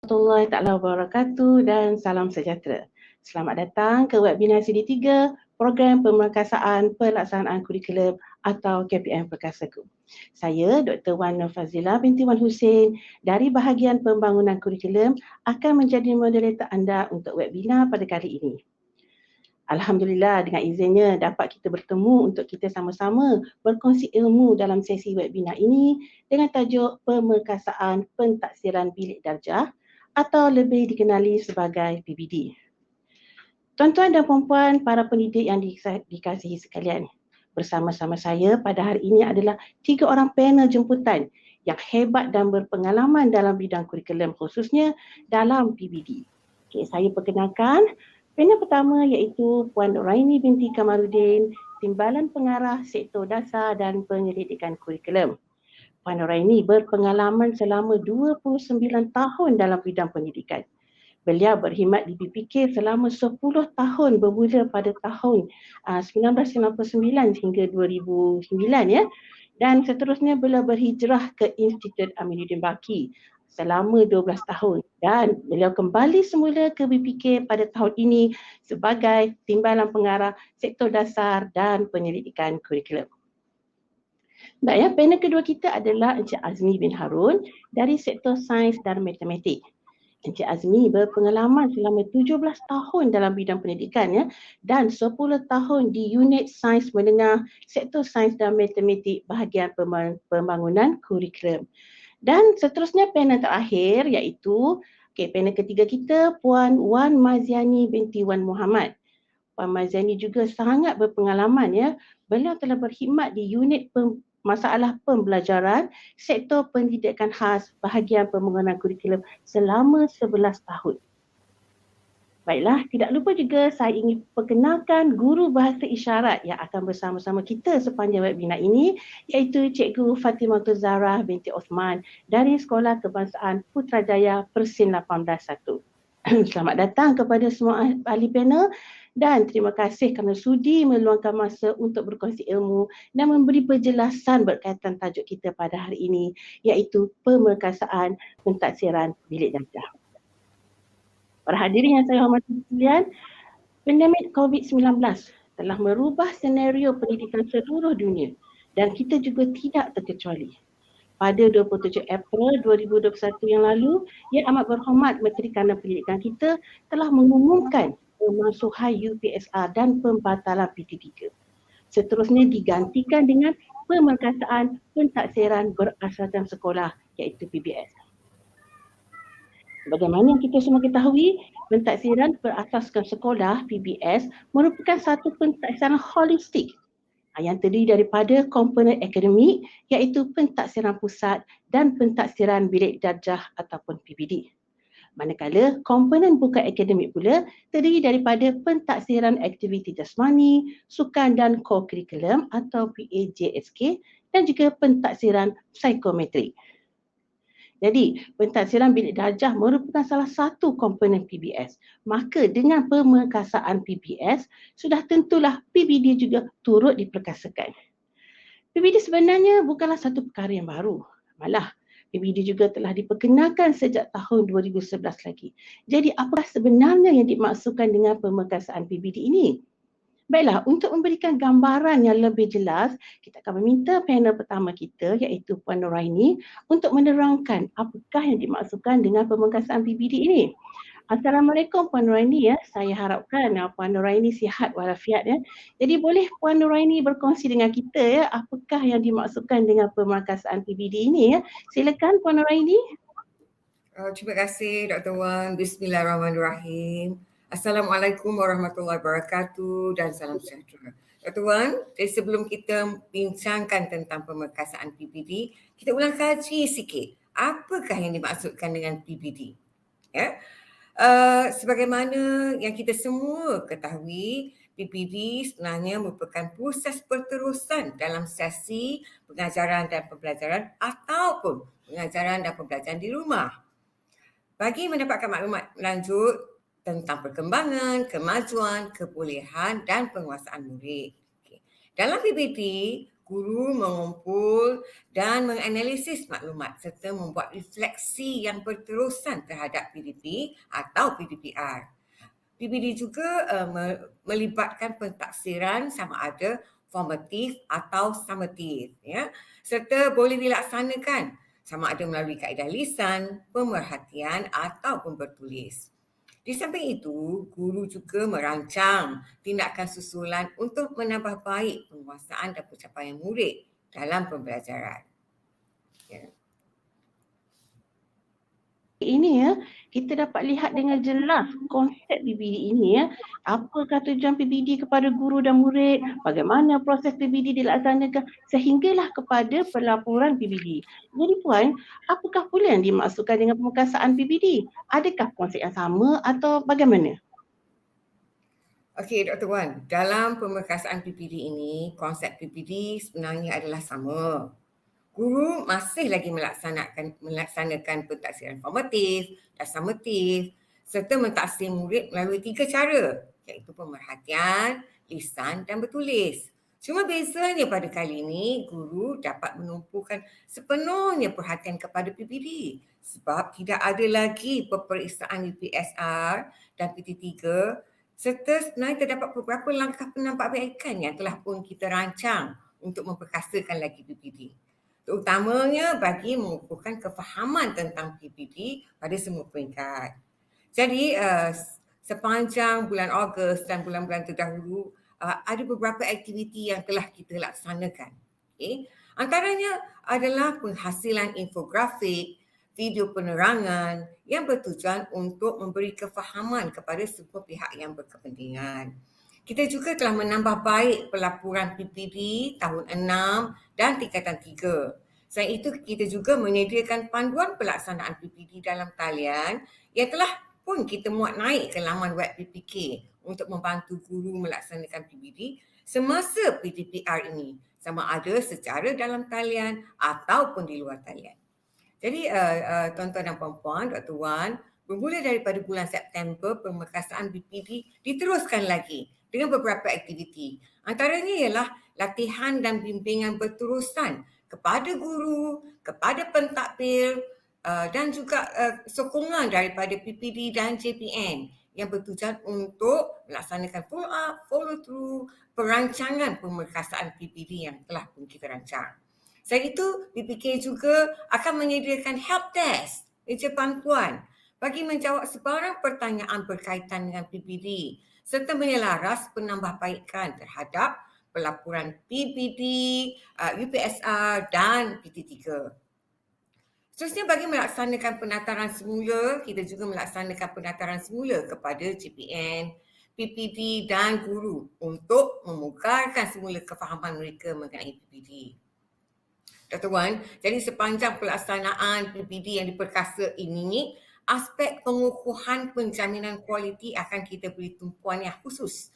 Warahmatullahi Taala Wabarakatuh dan salam sejahtera. Selamat datang ke webinar CD3 Program Pemerkasaan Pelaksanaan Kurikulum atau KPM Perkasaku. Saya Dr. Wan Nur Fazila binti Wan Hussein dari bahagian pembangunan kurikulum akan menjadi moderator anda untuk webinar pada kali ini. Alhamdulillah dengan izinnya dapat kita bertemu untuk kita sama-sama berkongsi ilmu dalam sesi webinar ini dengan tajuk Pemerkasaan Pentaksiran Bilik Darjah atau lebih dikenali sebagai PBD. Tuan-tuan dan puan-puan, para pendidik yang dikasihi sekalian, bersama-sama saya pada hari ini adalah 3 orang panel jemputan yang hebat dan berpengalaman dalam bidang kurikulum khususnya dalam PBD. Okay, saya perkenalkan panel pertama iaitu Puan Nuraini binti Kamaluddin, Timbalan Pengarah Sektor Dasar dan Penyelidikan Kurikulum. Puan Nuraini berpengalaman selama 29 tahun dalam bidang pendidikan. Beliau berkhidmat di BPK selama 10 tahun bermula pada tahun 1999 hingga 2009 ya. Dan seterusnya beliau berhijrah ke Institut Aminuddin Baki selama 12 tahun dan beliau kembali semula ke BPK pada tahun ini sebagai Timbalan Pengarah Sektor Dasar dan Penyelidikan Kurikulum. Baik ya, panel kedua kita adalah Encik Azmi bin Harun dari Sektor Sains dan Matematik. Encik Azmi berpengalaman selama 17 tahun dalam bidang pendidikan ya dan 10 tahun di unit sains menengah Sektor Sains dan Matematik bahagian pembangunan kurikulum. Dan seterusnya panel terakhir iaitu panel ketiga kita Puan Wan Maziani binti Wan Muhammad. Puan Maziani juga sangat berpengalaman ya. Beliau telah berkhidmat di unit masalah pembelajaran sektor pendidikan khas bahagian pembangunan kurikulum selama 11 tahun. Baiklah, tidak lupa juga saya ingin perkenalkan guru bahasa isyarat yang akan bersama-sama kita sepanjang webinar ini iaitu Cikgu Fatimatul Zahra binti Osman dari Sekolah Kebangsaan Putrajaya Persin 181. Selamat datang kepada semua ahli panel dan terima kasih kerana sudi meluangkan masa untuk berkongsi ilmu dan memberi penjelasan berkaitan tajuk kita pada hari ini iaitu pemerkasaan pentaksiran bilik darjah. Para hadirin yang saya hormati sekalian, pandemik COVID-19 telah merubah senario pendidikan seluruh dunia dan kita juga tidak terkecuali. Pada 27 April 2021 yang lalu, Yang Amat Berhormat Menteri Kanan Pendidikan kita telah mengumumkan pemansuhan UPSR dan pembatalan PT3. Seterusnya digantikan dengan pemerkasaan pentaksiran berasaskan sekolah iaitu PBS. Bagaimana yang kita semua ketahui, pentaksiran berasaskan sekolah PBS merupakan satu pentaksiran holistik yang terdiri daripada komponen akademik iaitu pentaksiran pusat dan pentaksiran bilik darjah ataupun PBD. Manakala komponen bukan akademik pula terdiri daripada pentaksiran aktiviti jasmani, sukan dan co-curriculum atau PAJSK dan juga pentaksiran psikometrik. Jadi, pentaksiran bilik darjah merupakan salah satu komponen PBS. Maka dengan pemerkasaan PBS, sudah tentulah PBD juga turut diperkasakan. PBD sebenarnya bukanlah satu perkara yang baru. Malah, PBD juga telah diperkenalkan sejak tahun 2011 lagi. Jadi, apa sebenarnya yang dimaksudkan dengan pemerkasaan PBD ini? Baiklah, untuk memberikan gambaran yang lebih jelas, kita akan meminta panel pertama kita iaitu Puan Nuraini untuk menerangkan apakah yang dimaksudkan dengan pemerkasaan PBD ini. Assalamualaikum Puan Nuraini ya. Saya harapkan Puan Nuraini sihat walafiat ya. Jadi boleh Puan Nuraini berkongsi dengan kita ya apakah yang dimaksudkan dengan pemerkasaan PBD ini ya. Silakan Puan Nuraini. Terima kasih Dr. Wan. Bismillahirrahmanirrahim. Assalamualaikum warahmatullahi wabarakatuh dan salam sejahtera. Dr. Wan, sebelum kita bincangkan tentang pemerkasaan PBD, kita ulang kaji sikit. Apakah yang dimaksudkan dengan PBD? Ya. Sebagaimana yang kita semua ketahui, PBD sebenarnya merupakan proses berterusan dalam sesi pengajaran dan pembelajaran ataupun pengajaran dan pembelajaran di rumah. Bagi mendapatkan maklumat lanjut tentang perkembangan, kemajuan, kebolehan dan penguasaan murid. Dalam PBD, Guru mengumpul dan menganalisis maklumat serta membuat refleksi yang berterusan terhadap PDP atau PDPR. PBD juga melibatkan pentaksiran sama ada formatif atau summative, ya, serta boleh dilaksanakan sama ada melalui kaedah lisan, pemerhatian ataupun bertulis. Di samping itu, guru juga merancang tindakan susulan untuk menambah baik penguasaan dan pencapaian murid dalam pembelajaran. Ya. Ini ya, kita dapat lihat dengan jelas konsep PBD ini ya. Apakah tujuan PBD kepada guru dan murid, bagaimana proses PBD dilaksanakan sehinggalah kepada pelaporan PBD. Jadi Puan, apakah pula yang dimaksudkan dengan pemerkasaan PBD? Adakah konsep yang sama atau bagaimana? Okey, Dr. Wan, dalam pemerkasaan PPD ini, konsep PPD sebenarnya adalah sama. Guru masih lagi melaksanakan pentaksiran formatif dan summatif serta mentaksir murid melalui 3 cara, iaitu pemerhatian, lisan dan bertulis. Cuma bezanya pada kali ini, guru dapat menumpukan sepenuhnya perhatian kepada PPD sebab tidak ada lagi peperiksaan UPSR dan PT3 serta sebenarnya terdapat beberapa langkah penambahbaikan yang telah pun kita rancang untuk memperkasakan lagi PPD. Terutamanya bagi mengukuhkan kefahaman tentang PPD pada semua peringkat. Jadi sepanjang bulan Ogos dan bulan-bulan terdahulu ada beberapa aktiviti yang telah kita laksanakan. Okay. Antaranya adalah penghasilan infografik, video penerangan yang bertujuan untuk memberi kefahaman kepada semua pihak yang berkepentingan. Kita juga telah menambah baik pelaporan PPD tahun 6 dan tingkatan 3. Selain itu, kita juga menyediakan panduan pelaksanaan PPD dalam talian yang telah pun kita muat naik ke laman web PPK untuk membantu guru melaksanakan PPD semasa PDPR ini, sama ada secara dalam talian ataupun di luar talian. Jadi tuan-tuan dan puan-puan, Dr. Wan, bermula daripada bulan September, pemerkasaan PPD diteruskan lagi dengan beberapa aktiviti. Antaranya ialah latihan dan bimbingan berterusan kepada guru, kepada pentadbir dan juga sokongan daripada PPD dan JPN yang bertujuan untuk melaksanakan follow up, follow through, perancangan pemerkasaan PPD yang telah pun kita rancang. Selain itu, PPK juga akan menyediakan help desk, meja bantuan bagi menjawab sebarang pertanyaan berkaitan dengan PPD serta menyelaras penambahbaikan terhadap pelaporan PPD, UPSR dan PT3. Seterusnya bagi melaksanakan penataran semula, kita juga melaksanakan penataran semula kepada JPN, PPD dan guru untuk memugarkan semula kefahaman mereka mengenai PPD. Dr. Wan, jadi sepanjang pelaksanaan PPD yang diperkasa ini, aspek pengukuhan penjaminan kualiti akan kita beri tumpuan yang khusus.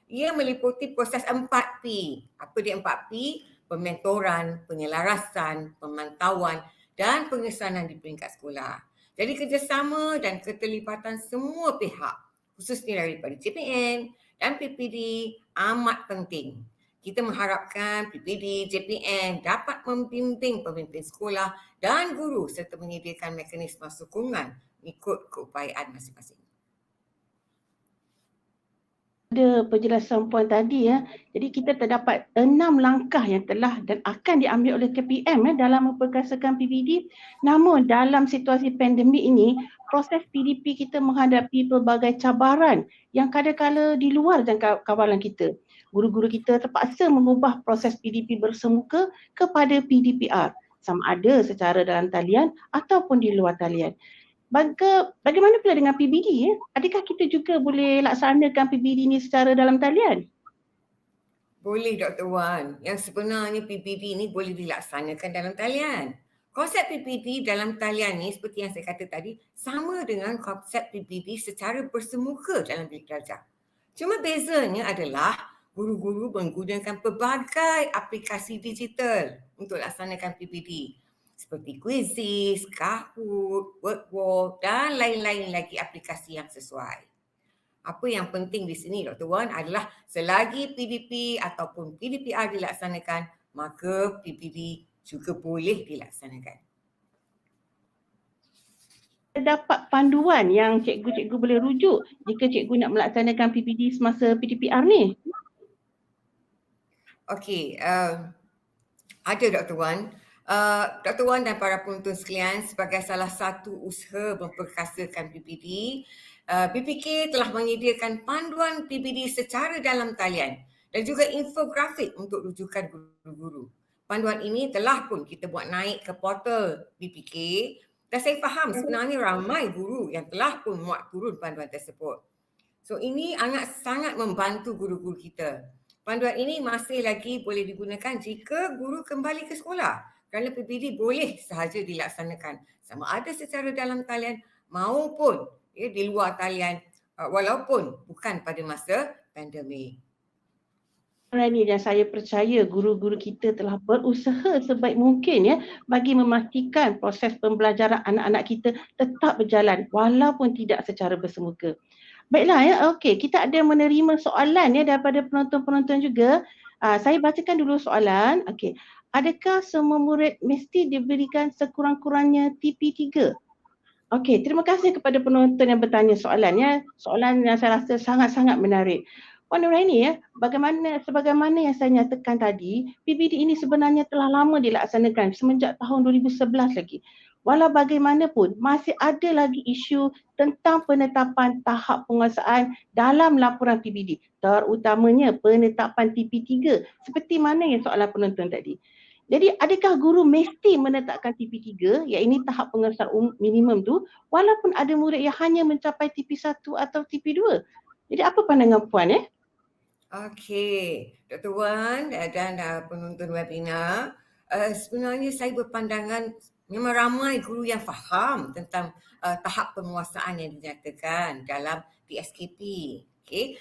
Ia meliputi proses 4P. Apa dia 4P? Pementoran, penyelarasan, pemantauan dan pengesanan di peringkat sekolah. Jadi kerjasama dan keterlibatan semua pihak, khususnya daripada JPN dan PPD amat penting. Kita mengharapkan PPD, JPN dapat membimbing pemimpin sekolah dan guru serta menyediakan mekanisme sokongan mengikut keupayaan masing-masing. Ada penjelasan Puan tadi ya. Jadi kita terdapat 6 langkah yang telah dan akan diambil oleh KPM dalam memperkasakan PPD. Namun dalam situasi pandemik ini, proses PDP kita menghadapi pelbagai cabaran yang kadang-kala di luar jangkauan kita. Guru-guru kita terpaksa mengubah proses PDP bersemuka kepada PDPR, sama ada secara dalam talian ataupun di luar talian. Bagaimana pula dengan PBD? Adakah kita juga boleh laksanakan PBD ni secara dalam talian? Boleh Dr. Wan. Yang sebenarnya PBD ni boleh dilaksanakan dalam talian. Konsep PBD dalam talian ni seperti yang saya kata tadi sama dengan konsep PBD secara bersemuka dalam bilik darjah. Cuma bezanya adalah guru-guru menggunakan pelbagai aplikasi digital untuk laksanakan PBD. Seperti Quizizz, Kahoot, Wordwall dan lain-lain lagi aplikasi yang sesuai. Apa yang penting di sini Dr. Wan adalah selagi PDP ataupun PDPR dilaksanakan, maka PPD juga boleh dilaksanakan. Dapat panduan yang cikgu-cikgu boleh rujuk jika cikgu nak melaksanakan PPD semasa PTPR ni? Okey, ada Dr. Wan. Dr. Wan dan para penonton sekalian, sebagai salah satu usaha memperkasakan PPD, BPK telah menyediakan panduan PPD secara dalam talian dan juga infografik untuk rujukan guru-guru. Panduan ini telah pun kita buat naik ke portal BPK dan saya faham sebenarnya ramai guru yang telah pun muat turun panduan tersebut. So ini sangat membantu guru-guru kita. Panduan ini masih lagi boleh digunakan jika guru kembali ke sekolah kerana PPD boleh sahaja dilaksanakan sama ada secara dalam talian maupun di luar talian walaupun bukan pada masa pandemik. Rani, dan saya percaya guru-guru kita telah berusaha sebaik mungkin ya bagi memastikan proses pembelajaran anak-anak kita tetap berjalan walaupun tidak secara bersemuka. Baiklah ya, okey, kita ada menerima soalan ya daripada penonton-penonton juga. Saya bacakan dulu soalan. Okey, adakah semua murid mesti diberikan sekurang-kurangnya TP3? Okey, terima kasih kepada penonton yang bertanya soalan ya. Soalan yang saya rasa sangat-sangat menarik. Puan Nuraini ya, sebagaimana yang saya nyatakan tadi, PPD ini sebenarnya telah lama dilaksanakan semenjak tahun 2011 lagi. Walau bagaimanapun, masih ada lagi isu tentang penetapan tahap penguasaan dalam laporan PPD, terutamanya penetapan TP3 seperti mana yang soalan penonton tadi. Jadi adakah guru mesti menetapkan TP3, iaitu tahap penguasaan minimum tu, walaupun ada murid yang hanya mencapai TP1 atau TP2? Jadi apa pandangan Puan ya? Okey, Dr. Wan dan penonton webinar, sebenarnya saya berpandangan memang ramai guru yang faham tentang tahap penguasaan yang dinyatakan dalam PSKP. Okay.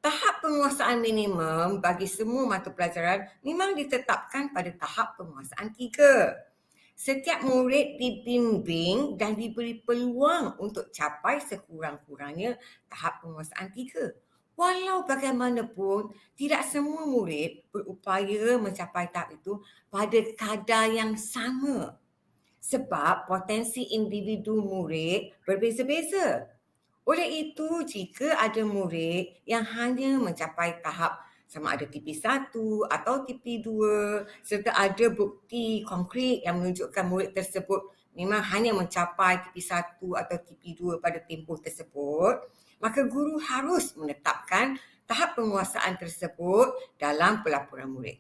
Tahap penguasaan minimum bagi semua mata pelajaran memang ditetapkan pada tahap penguasaan 3. Setiap murid dibimbing dan diberi peluang untuk capai sekurang-kurangnya tahap penguasaan 3. Walau bagaimanapun, tidak semua murid berupaya mencapai tahap itu pada kadar yang sama. Sebab potensi individu murid berbeza-beza. Oleh itu, jika ada murid yang hanya mencapai tahap sama ada TP1 atau TP2 serta ada bukti konkret yang menunjukkan murid tersebut memang hanya mencapai TP1 atau TP2 pada tempoh tersebut, maka guru harus menetapkan tahap penguasaan tersebut dalam pelaporan murid.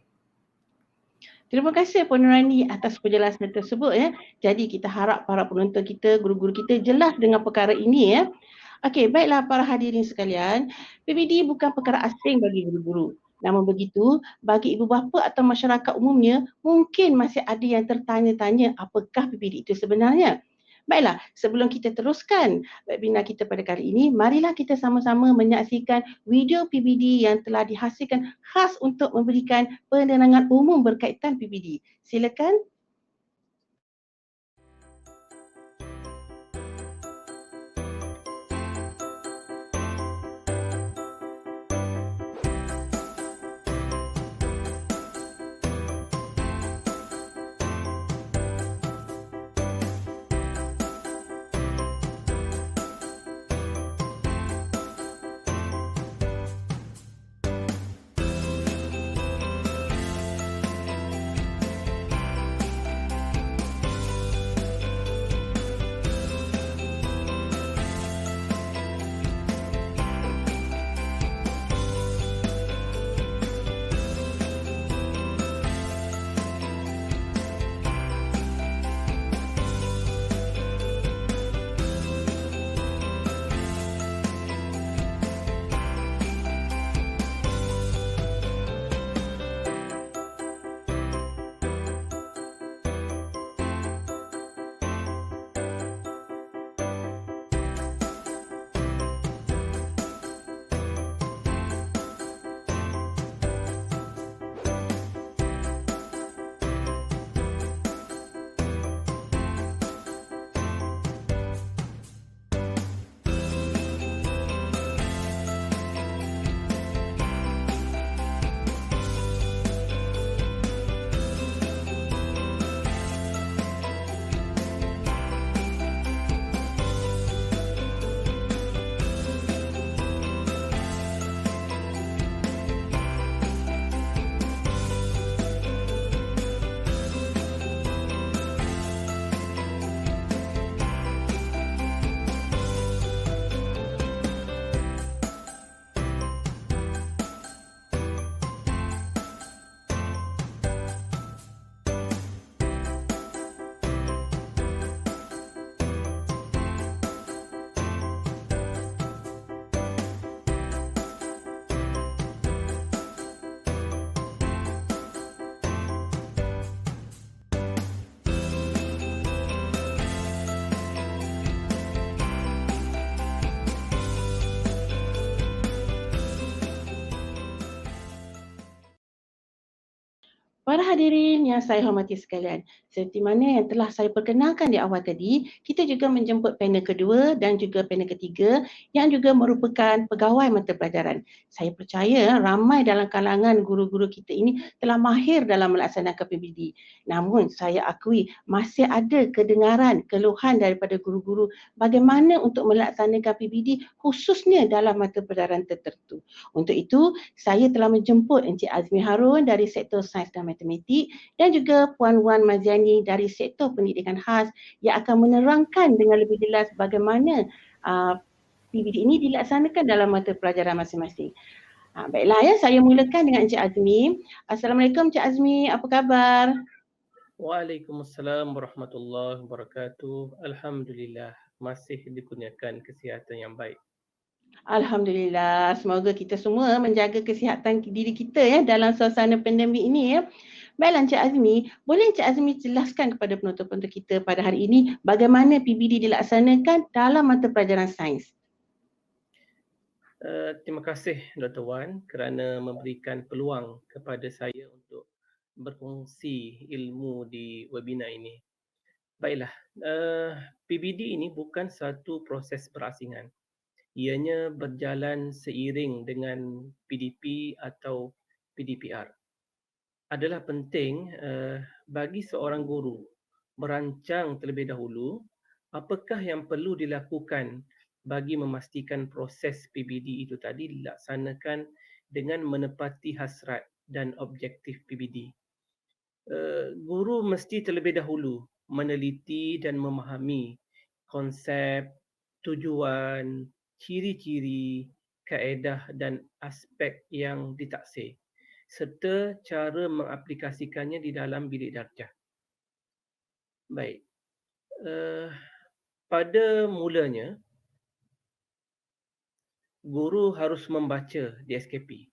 Terima kasih Puan Nurani atas penjelasan tersebut ya. Jadi kita harap para penonton kita, guru-guru kita jelas dengan perkara ini ya. Okey, baiklah para hadirin sekalian, PPD bukan perkara asing bagi guru-guru. Namun begitu, bagi ibu bapa atau masyarakat umumnya, mungkin masih ada yang tertanya-tanya apakah PPD itu sebenarnya. Baiklah, sebelum kita teruskan webinar kita pada kali ini, marilah kita sama-sama menyaksikan video PPD yang telah dihasilkan khas untuk memberikan penerangan umum berkaitan PPD. Silakan. Para hadirin yang saya hormati sekalian, seperti mana yang telah saya perkenalkan di awal tadi, kita juga menjemput panel kedua dan juga panel ketiga yang juga merupakan pegawai mata pelajaran. Saya percaya ramai dalam kalangan guru-guru kita ini telah mahir dalam melaksanakan PBD. Namun saya akui masih ada kedengaran, keluhan daripada guru-guru bagaimana untuk melaksanakan PBD khususnya dalam mata pelajaran tertentu. Untuk itu, saya telah menjemput Encik Azmi Harun dari Sektor Sains dan Matematik dan juga Puan Wan Maziani dari Sektor Pendidikan Khas yang akan menerangkan dengan lebih jelas bagaimana PBD ini dilaksanakan dalam mata pelajaran masing-masing. Baiklah ya, saya mulakan dengan Encik Azmi. Assalamualaikum Encik Azmi, apa khabar? Waalaikumsalam warahmatullahi wabarakatuh. Alhamdulillah, masih dikurniakan kesihatan yang baik. Alhamdulillah, semoga kita semua menjaga kesihatan diri kita ya dalam suasana pandemik ini ya. Baiklah Encik Azmi, boleh Encik Azmi jelaskan kepada penonton-penonton kita pada hari ini bagaimana PBD dilaksanakan dalam mata pelajaran sains? Terima kasih Dr. Wan kerana memberikan peluang kepada saya untuk berkongsi ilmu di webinar ini. Baiklah, PBD ini bukan satu proses perasingan. Ianya berjalan seiring dengan PDP atau PDPR. Adalah penting bagi seorang guru merancang terlebih dahulu apakah yang perlu dilakukan bagi memastikan proses PBD itu tadi dilaksanakan dengan menepati hasrat dan objektif PBD. Guru mesti terlebih dahulu meneliti dan memahami konsep, tujuan, ciri-ciri, kaedah dan aspek yang ditaksir serta cara mengaplikasikannya di dalam bilik darjah. Baik. Pada mulanya, guru harus membaca DSKP.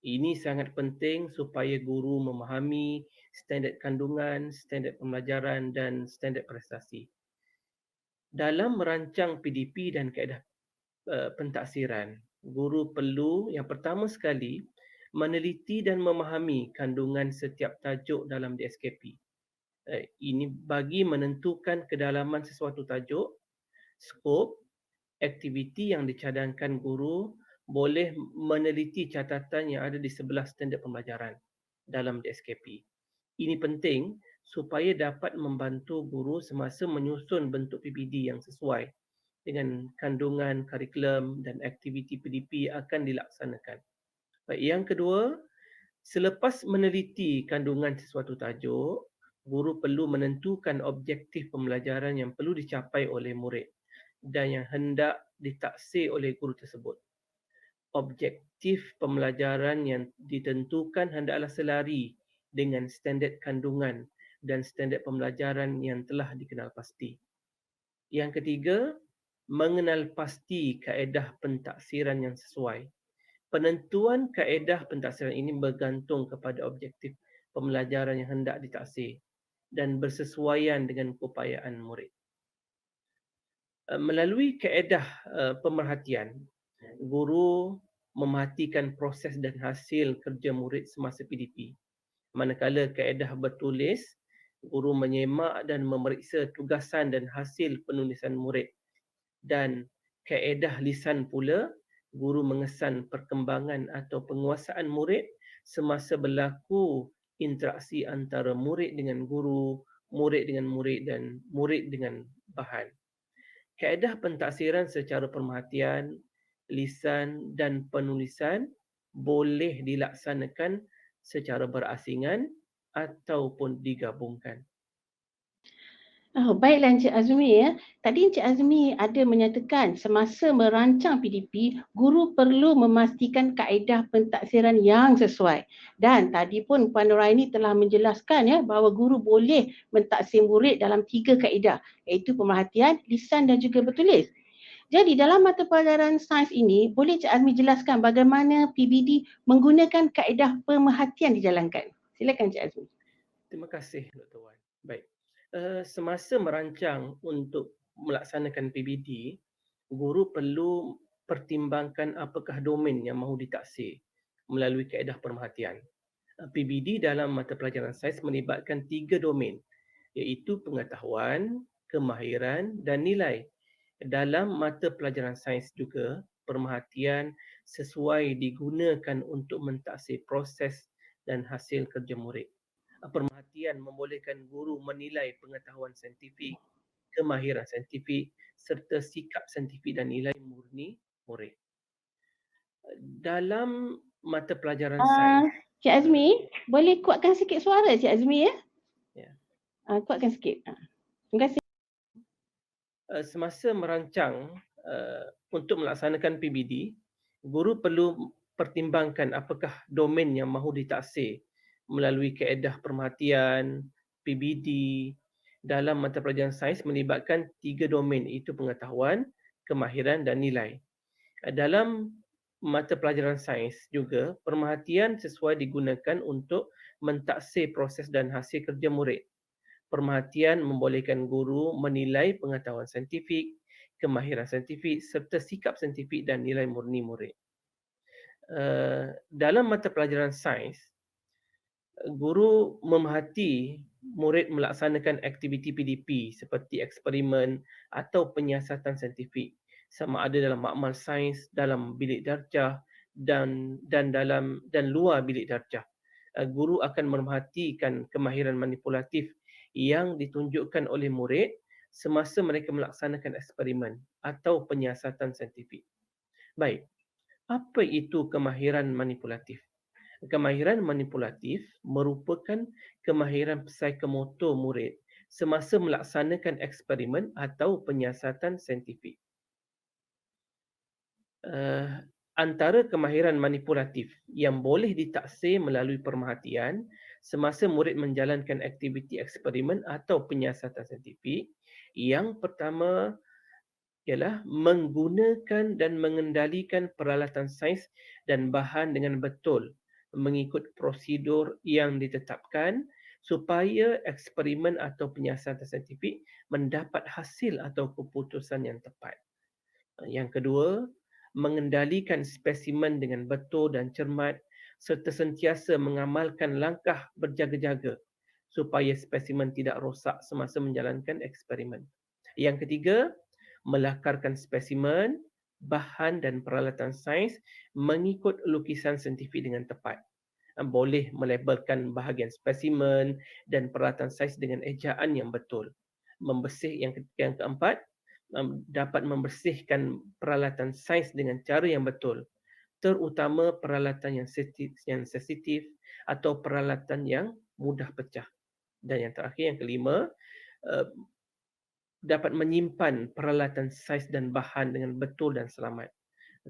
Ini sangat penting supaya guru memahami standard kandungan, standard pembelajaran dan standard prestasi. Dalam merancang PDP dan kaedah pentaksiran, guru perlu yang pertama sekali meneliti dan memahami kandungan setiap tajuk dalam DSKP. Ini bagi menentukan kedalaman sesuatu tajuk, skop, aktiviti yang dicadangkan guru boleh meneliti catatan yang ada di sebelah standard pembelajaran dalam DSKP. Ini penting supaya dapat membantu guru semasa menyusun bentuk PPD yang sesuai dengan kandungan, kurikulum dan aktiviti PDP akan dilaksanakan. Baik, yang kedua, selepas meneliti kandungan sesuatu tajuk, guru perlu menentukan objektif pembelajaran yang perlu dicapai oleh murid dan yang hendak ditaksir oleh guru tersebut. Objektif pembelajaran yang ditentukan hendaklah selari dengan standard kandungan dan standard pembelajaran yang telah dikenal pasti. Yang ketiga, mengenal pasti kaedah pentaksiran yang sesuai. Penentuan kaedah pentaksiran ini bergantung kepada objektif pembelajaran yang hendak ditaksir dan bersesuaian dengan keupayaan murid. Melalui kaedah pemerhatian, guru memerhatikan proses dan hasil kerja murid semasa PDP. Manakala kaedah bertulis, guru menyemak dan memeriksa tugasan dan hasil penulisan murid. Dan kaedah lisan pula, guru mengesan perkembangan atau penguasaan murid semasa berlaku interaksi antara murid dengan guru, murid dengan murid dan murid dengan bahan. Kaedah pentaksiran secara pemerhatian, lisan dan penulisan boleh dilaksanakan secara berasingan ataupun digabungkan. Baiklah Encik Azmi ya. Tadi Encik Azmi ada menyatakan semasa merancang PDP, guru perlu memastikan kaedah pentaksiran yang sesuai. Dan tadi pun Puan Nuraini telah menjelaskan ya bahawa guru boleh mentaksir murid dalam 3 kaedah, iaitu pemerhatian, lisan dan juga bertulis. Jadi dalam mata pelajaran sains ini, boleh Encik Azmi jelaskan bagaimana PBD menggunakan kaedah pemerhatian dijalankan? Silakan Encik Azmi. Terima kasih Dr. Wan. Baik. Semasa merancang untuk melaksanakan PBD, guru perlu pertimbangkan apakah domain yang mahu ditaksir melalui kaedah pemerhatian. PBD dalam mata pelajaran sains melibatkan 3 domain, iaitu pengetahuan, kemahiran dan nilai. Dalam mata pelajaran sains juga, pemerhatian sesuai digunakan untuk mentaksir proses dan hasil kerja murid. Pemerhatian membolehkan guru menilai pengetahuan saintifik, kemahiran saintifik serta sikap saintifik dan nilai murni murid. Dalam mata pelajaran sains, Cik Azmi, boleh kuatkan sikit suara Cik Azmi ya? Ya. Kuatkan sikit. Terima kasih. Semasa merancang untuk melaksanakan PBD, guru perlu pertimbangkan apakah domain yang mahu ditaksir melalui kaedah pemerhatian. PBD dalam mata pelajaran sains melibatkan 3 domain, iaitu pengetahuan, kemahiran dan nilai. Dalam mata pelajaran sains juga, pemerhatian sesuai digunakan untuk mentaksir proses dan hasil kerja murid. Pemerhatian membolehkan guru menilai pengetahuan saintifik, kemahiran saintifik serta sikap saintifik dan nilai murni murid. Dalam mata pelajaran sains, guru memerhati murid melaksanakan aktiviti PDP seperti eksperimen atau penyiasatan saintifik, sama ada dalam makmal sains, dalam bilik darjah dan luar bilik darjah. Guru akan memerhatikan kemahiran manipulatif yang ditunjukkan oleh murid semasa mereka melaksanakan eksperimen atau penyiasatan saintifik. Baik, apa itu kemahiran manipulatif? Kemahiran manipulatif merupakan kemahiran psikomotor murid semasa melaksanakan eksperimen atau penyiasatan saintifik. Antara kemahiran manipulatif yang boleh ditaksir melalui pemerhatian semasa murid menjalankan aktiviti eksperimen atau penyiasatan saintifik, yang pertama ialah menggunakan dan mengendalikan peralatan sains dan bahan dengan betul mengikut prosedur yang ditetapkan supaya eksperimen atau penyiasatan saintifik mendapat hasil atau keputusan yang tepat. Yang kedua, mengendalikan spesimen dengan betul dan cermat serta sentiasa mengamalkan langkah berjaga-jaga supaya spesimen tidak rosak semasa menjalankan eksperimen. Yang ketiga, melakarkan spesimen, bahan dan peralatan sains mengikut lukisan saintifik dengan tepat. Boleh melabelkan bahagian spesimen dan peralatan sains dengan ejaan yang betul. Yang keempat, dapat membersihkan peralatan sains dengan cara yang betul, terutama peralatan yang sensitif atau peralatan yang mudah pecah. Dan yang terakhir, yang kelima, dapat menyimpan peralatan saiz dan bahan dengan betul dan selamat,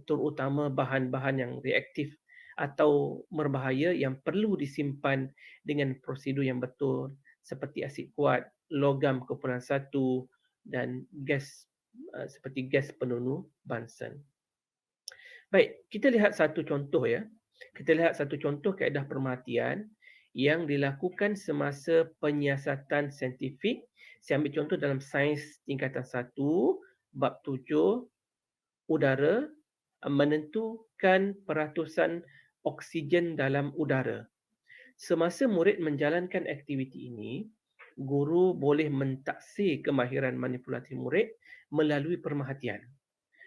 terutama bahan-bahan yang reaktif atau berbahaya yang perlu disimpan dengan prosedur yang betul seperti asid kuat, logam kumpulan 1 dan gas seperti gas penunuh Bunsen. Baik, kita lihat satu contoh ya. Kita lihat satu contoh kaedah pemerhatian yang dilakukan semasa penyiasatan saintifik. Saya ambil contoh dalam sains tingkatan 1, bab 7, udara, menentukan peratusan oksigen dalam udara. Semasa murid menjalankan aktiviti ini, guru boleh mentaksir kemahiran manipulatif murid melalui pemerhatian.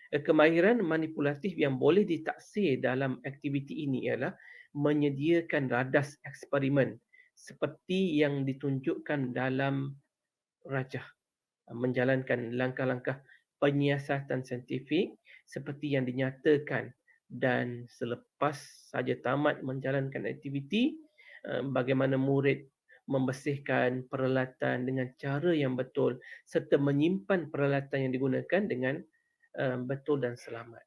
Kemahiran manipulatif yang boleh ditaksir dalam aktiviti ini ialah menyediakan radas eksperimen seperti yang ditunjukkan dalam rajah, menjalankan langkah-langkah penyiasatan saintifik seperti yang dinyatakan, dan selepas saja tamat menjalankan aktiviti, bagaimana murid membersihkan peralatan dengan cara yang betul serta menyimpan peralatan yang digunakan dengan betul dan selamat.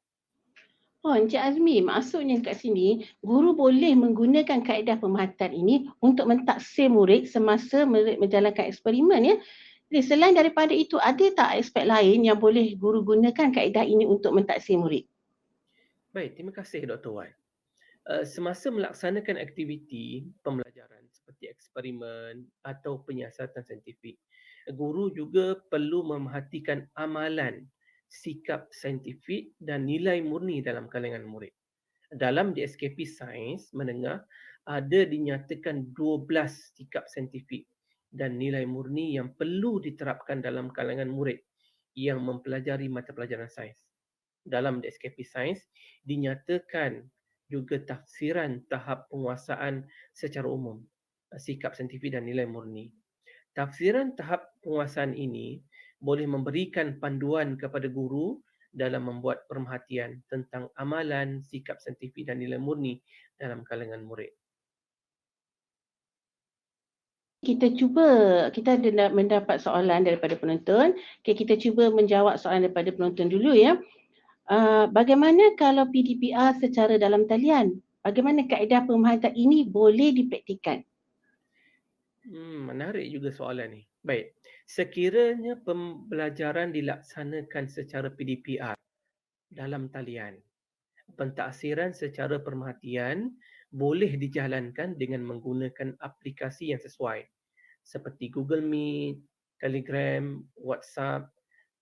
Oh, Encik Azmi, maksudnya kat sini, guru boleh menggunakan kaedah pemerhatian ini untuk mentaksir murid semasa murid menjalankan eksperimen ya. Jadi selain daripada itu, ada tak aspek lain yang boleh guru gunakan kaedah ini untuk mentaksir murid? Baik, terima kasih Dr. Wan. Semasa melaksanakan aktiviti pembelajaran seperti eksperimen atau penyiasatan saintifik, guru juga perlu memerhatikan amalan, sikap saintifik dan nilai murni dalam kalangan murid. Dalam DSKP Sains Menengah, ada dinyatakan 12 sikap saintifik dan nilai murni yang perlu diterapkan dalam kalangan murid yang mempelajari mata pelajaran sains. Dalam DSKP Sains, dinyatakan juga tafsiran tahap penguasaan secara umum, sikap saintifik dan nilai murni. Tafsiran tahap penguasaan ini boleh memberikan panduan kepada guru dalam membuat pemerhatian tentang amalan, sikap saintifik dan nilai murni dalam kalangan murid. Kita ada mendapat soalan daripada penonton. Okay, kita cuba menjawab soalan daripada penonton dulu ya. Bagaimana kalau PDPR secara dalam talian? Bagaimana kaedah pemerhatian ini boleh dipraktikkan? Menarik juga soalan ni. Baik, sekiranya pembelajaran dilaksanakan secara PDPR dalam talian, pentaksiran secara pemerhatian boleh dijalankan dengan menggunakan aplikasi yang sesuai seperti Google Meet, Telegram, WhatsApp,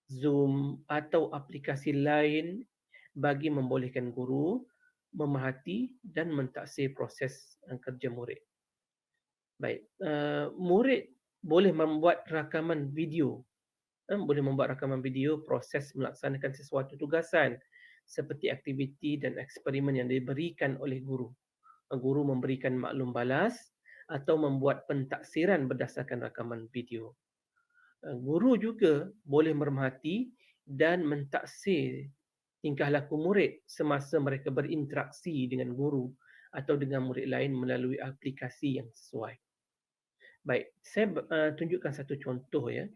Zoom atau aplikasi lain bagi membolehkan guru memerhati dan mentaksir proses kerja murid. Baik, murid boleh membuat rakaman video. Boleh membuat rakaman video proses melaksanakan sesuatu tugasan seperti aktiviti dan eksperimen yang diberikan oleh guru. Guru memberikan maklum balas atau membuat pentaksiran berdasarkan rakaman video. Guru juga boleh memerhati dan mentaksir tingkah laku murid semasa mereka berinteraksi dengan guru atau dengan murid lain melalui aplikasi yang sesuai. Baik, saya tunjukkan satu contoh ya.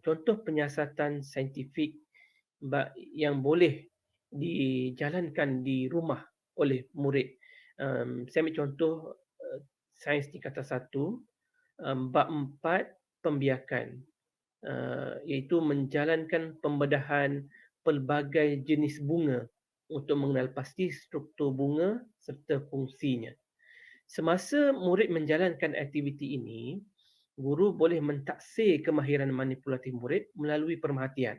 Contoh penyiasatan saintifik yang boleh dijalankan di rumah oleh murid. Saya ambil contoh sains tingkatan 1, bab 4 pembiakan, iaitu menjalankan pembedahan pelbagai jenis bunga untuk mengenal pasti struktur bunga serta fungsinya. Semasa murid menjalankan aktiviti ini, guru boleh mentaksir kemahiran manipulatif murid melalui pemerhatian.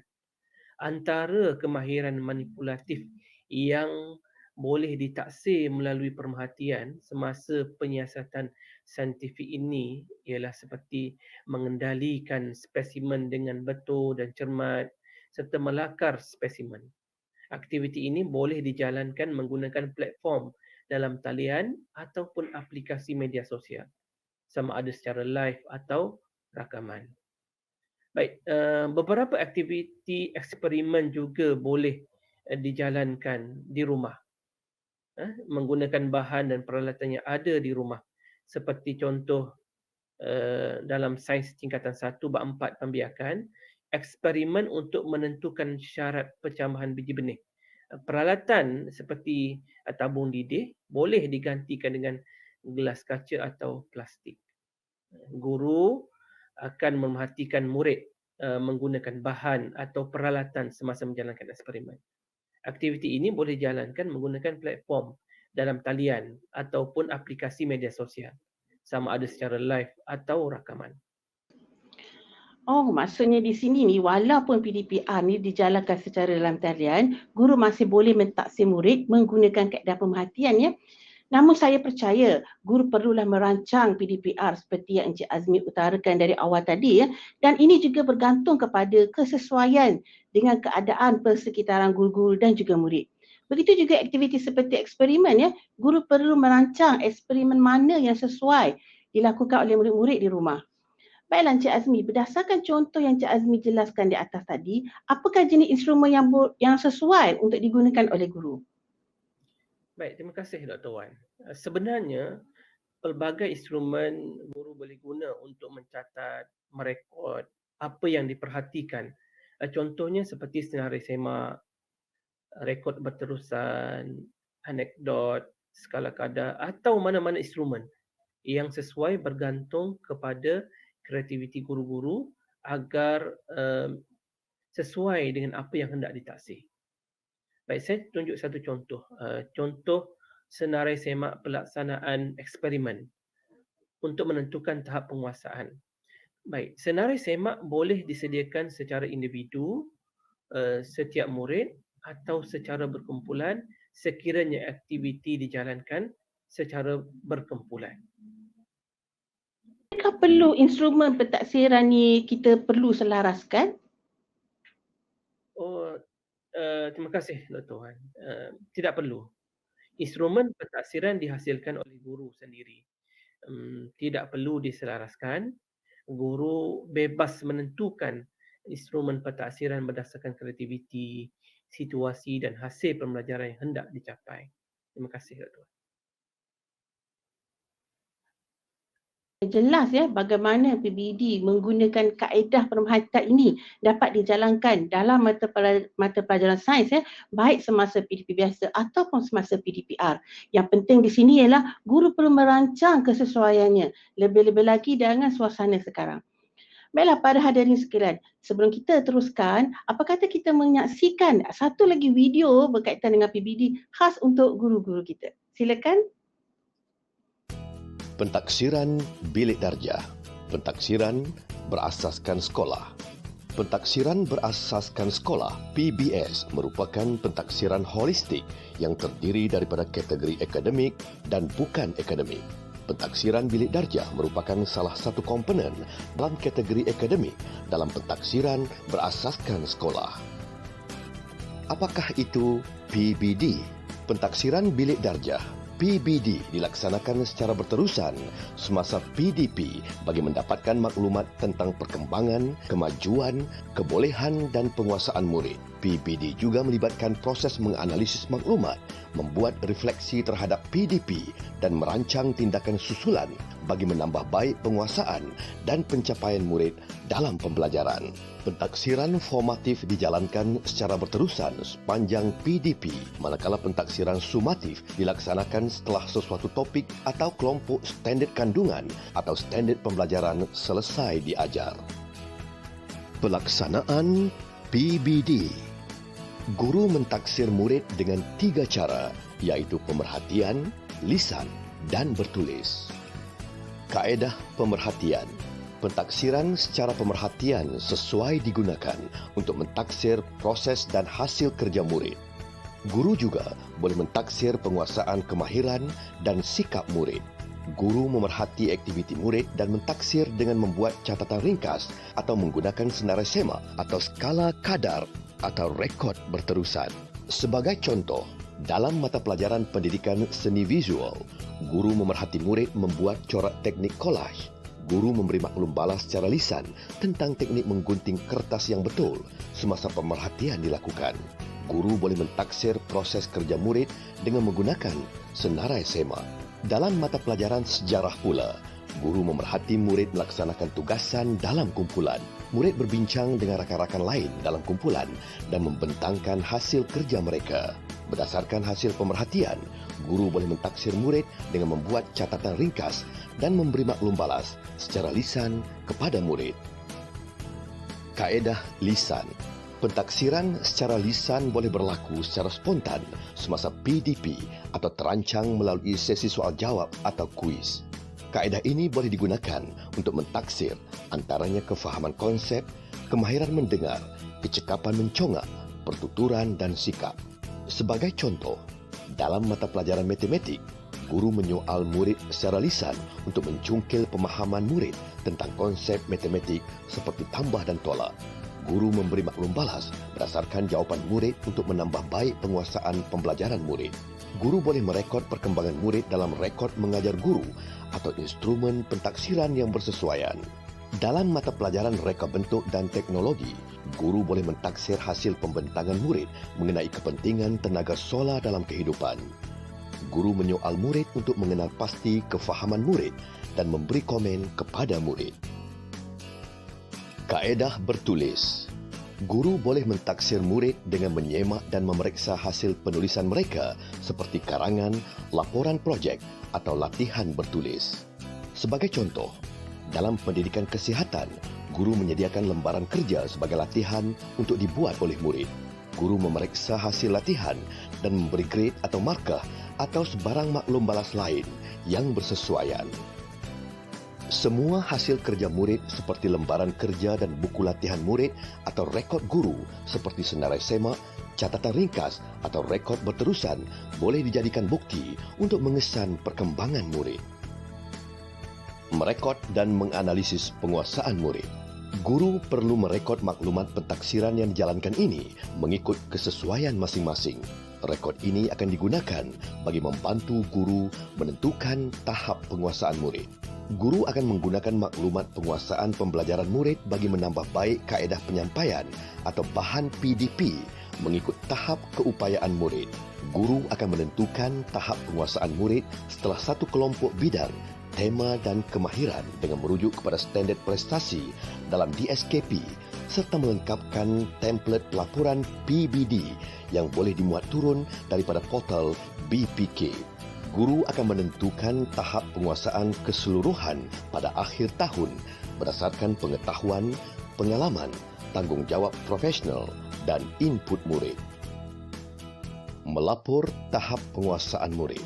Antara kemahiran manipulatif yang boleh ditaksir melalui pemerhatian semasa penyiasatan saintifik ini ialah seperti mengendalikan spesimen dengan betul dan cermat serta melakar spesimen. Aktiviti ini boleh dijalankan menggunakan platform dalam talian ataupun aplikasi media sosial, sama ada secara live atau rakaman. Baik, beberapa aktiviti eksperimen juga boleh dijalankan di rumah, menggunakan bahan dan peralatan yang ada di rumah. Seperti contoh dalam sains tingkatan 1 bab 4 pembiakan, eksperimen untuk menentukan syarat pecahan biji benih. Peralatan seperti tabung didih boleh digantikan dengan gelas kaca atau plastik. Guru akan memerhatikan murid menggunakan bahan atau peralatan semasa menjalankan eksperimen. Aktiviti ini boleh dijalankan menggunakan platform dalam talian ataupun aplikasi media sosial, sama ada secara live atau rakaman. Oh, maksudnya di sini ni walaupun PDPR ni dijalankan secara dalam talian, guru masih boleh mentaksir murid menggunakan kaedah pemerhatian ya. Namun saya percaya guru perlulah merancang PDPR seperti yang Encik Azmi utarakan dari awal tadi ya. Dan ini juga bergantung kepada kesesuaian dengan keadaan persekitaran guru-guru dan juga murid. Begitu juga aktiviti seperti eksperimen ya, guru perlu merancang eksperimen mana yang sesuai dilakukan oleh murid-murid di rumah. Baiklah Encik Azmi, berdasarkan contoh yang Encik Azmi jelaskan di atas tadi, apakah jenis instrumen yang sesuai untuk digunakan oleh guru? Baik, terima kasih Dr. Wan. Sebenarnya, pelbagai instrumen guru boleh guna untuk mencatat, merekod apa yang diperhatikan. Contohnya seperti senarai semak, rekod berterusan, anekdot, skala kadar atau mana-mana instrumen yang sesuai bergantung kepada kreativiti guru-guru agar sesuai dengan apa yang hendak ditaksir. Baik, saya tunjuk satu contoh. Contoh senarai semak pelaksanaan eksperimen untuk menentukan tahap penguasaan. Baik, senarai semak boleh disediakan secara individu, setiap murid atau secara berkumpulan sekiranya aktiviti dijalankan secara berkumpulan. Adakah perlu instrumen pentaksiran ni kita perlu selaraskan? Terima kasih Dr. Wan. Tidak perlu. Instrumen pentaksiran dihasilkan oleh guru sendiri. Tidak perlu diselaraskan. Guru bebas menentukan instrumen pentaksiran berdasarkan kreativiti, situasi dan hasil pembelajaran yang hendak dicapai. Terima kasih Dr. Wan. Jelas ya bagaimana PBD menggunakan kaedah pemerhatian ini dapat dijalankan dalam mata pelajaran sains ya, baik semasa PDP biasa ataupun semasa PDPR. Yang penting di sini ialah guru perlu merancang kesesuaiannya, lebih-lebih lagi dengan suasana sekarang. Baiklah para hadirin sekalian, sebelum kita teruskan, apa kata kita menyaksikan satu lagi video berkaitan dengan PBD khas untuk guru-guru kita. Silakan. Pentaksiran bilik darjah. Pentaksiran berasaskan sekolah. Pentaksiran berasaskan sekolah (PBS) merupakan pentaksiran holistik yang terdiri daripada kategori akademik dan bukan akademik. Pentaksiran bilik darjah merupakan salah satu komponen dalam kategori akademik dalam pentaksiran berasaskan sekolah. Apakah itu PBD? Pentaksiran bilik darjah PBD dilaksanakan secara berterusan semasa PDP bagi mendapatkan maklumat tentang perkembangan, kemajuan, kebolehan dan penguasaan murid. PBD juga melibatkan proses menganalisis maklumat, membuat refleksi terhadap PDP dan merancang tindakan susulan bagi menambah baik penguasaan dan pencapaian murid dalam pembelajaran. Pentaksiran formatif dijalankan secara berterusan sepanjang PDP, manakala pentaksiran sumatif dilaksanakan setelah sesuatu topik atau kelompok standard kandungan atau standard pembelajaran selesai diajar. Pelaksanaan PBD. Guru mentaksir murid dengan 3 cara, iaitu pemerhatian, lisan dan bertulis. Kaedah pemerhatian. Pentaksiran secara pemerhatian sesuai digunakan untuk mentaksir proses dan hasil kerja murid. Guru juga boleh mentaksir penguasaan kemahiran dan sikap murid. Guru memerhati aktiviti murid dan mentaksir dengan membuat catatan ringkas atau menggunakan senarai semak atau skala kadar atau rekod berterusan. Sebagai contoh, dalam mata pelajaran pendidikan seni visual, guru memerhati murid membuat corak teknik collage. Guru memberi maklum balas secara lisan tentang teknik menggunting kertas yang betul semasa pemerhatian dilakukan. Guru boleh mentaksir proses kerja murid dengan menggunakan senarai semak. Dalam mata pelajaran sejarah pula, guru memerhati murid melaksanakan tugasan dalam kumpulan. Murid berbincang dengan rakan-rakan lain dalam kumpulan dan membentangkan hasil kerja mereka. Berdasarkan hasil pemerhatian, guru boleh mentaksir murid dengan membuat catatan ringkas dan memberi maklum balas secara lisan kepada murid. Kaedah lisan. Pentaksiran secara lisan boleh berlaku secara spontan semasa PDP atau terancang melalui sesi soal jawab atau kuis. Kaedah ini boleh digunakan untuk mentaksir antaranya kefahaman konsep, kemahiran mendengar, kecekapan mencongak, pertuturan dan sikap. Sebagai contoh, dalam mata pelajaran matematik, guru menyoal murid secara lisan untuk mencungkil pemahaman murid tentang konsep matematik seperti tambah dan tolak. Guru memberi maklum balas berdasarkan jawapan murid untuk menambah baik penguasaan pembelajaran murid. Guru boleh merekod perkembangan murid dalam rekod mengajar guru atau instrumen pentaksiran yang bersesuaian. Dalam mata pelajaran reka bentuk dan teknologi, guru boleh mentaksir hasil pembentangan murid mengenai kepentingan tenaga solar dalam kehidupan. Guru menyoal murid untuk mengenal pasti kefahaman murid dan memberi komen kepada murid. Kaedah bertulis. Guru boleh mentaksir murid dengan menyemak dan memeriksa hasil penulisan mereka seperti karangan, laporan projek atau latihan bertulis. Sebagai contoh, dalam pendidikan kesihatan, guru menyediakan lembaran kerja sebagai latihan untuk dibuat oleh murid. Guru memeriksa hasil latihan dan memberi grade atau markah atau sebarang maklum balas lain yang bersesuaian. Semua hasil kerja murid seperti lembaran kerja dan buku latihan murid atau rekod guru seperti senarai semak, catatan ringkas atau rekod berterusan boleh dijadikan bukti untuk mengesan perkembangan murid. Merekod dan menganalisis penguasaan murid. Guru perlu merekod maklumat pentaksiran yang dijalankan ini mengikut kesesuaian masing-masing. Rekod ini akan digunakan bagi membantu guru menentukan tahap penguasaan murid. Guru akan menggunakan maklumat penguasaan pembelajaran murid bagi menambah baik kaedah penyampaian atau bahan PDP mengikut tahap keupayaan murid. Guru akan menentukan tahap penguasaan murid setelah satu kelompok bidang, tema dan kemahiran dengan merujuk kepada standard prestasi dalam DSKP serta melengkapkan template pelaporan PBD yang boleh dimuat turun daripada portal BPK. Guru akan menentukan tahap penguasaan keseluruhan pada akhir tahun berdasarkan pengetahuan, pengalaman, tanggungjawab profesional dan input murid. Melapor tahap penguasaan murid.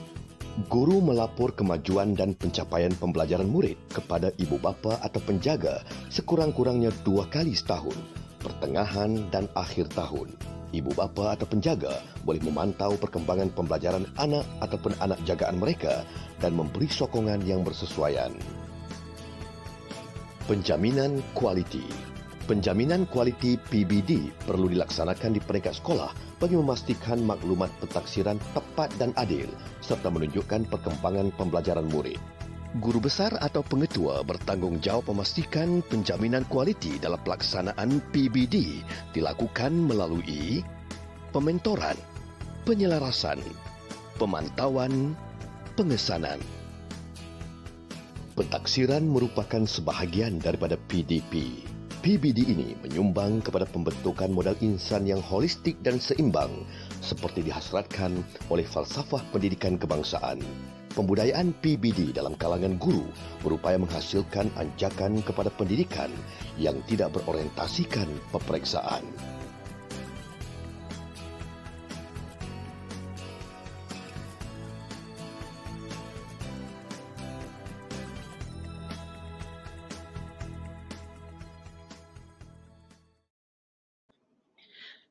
Guru melapor kemajuan dan pencapaian pembelajaran murid kepada ibu bapa atau penjaga sekurang-kurangnya 2 kali setahun, pertengahan dan akhir tahun. Ibu bapa atau penjaga boleh memantau perkembangan pembelajaran anak ataupun anak jagaan mereka dan memberi sokongan yang bersesuaian. Penjaminan kualiti. Penjaminan kualiti PBD perlu dilaksanakan di peringkat sekolah bagi memastikan maklumat pentaksiran tepat dan adil serta menunjukkan perkembangan pembelajaran murid. Guru besar atau pengetua bertanggungjawab memastikan penjaminan kualiti dalam pelaksanaan PBD dilakukan melalui pementoran, penyelarasan, pemantauan, pengesanan. Pentaksiran merupakan sebahagian daripada PDP. PBD ini menyumbang kepada pembentukan modal insan yang holistik dan seimbang seperti dihasratkan oleh falsafah pendidikan kebangsaan. Pembudayaan PBD dalam kalangan guru berupaya menghasilkan anjakan kepada pendidikan yang tidak berorientasikan peperiksaan.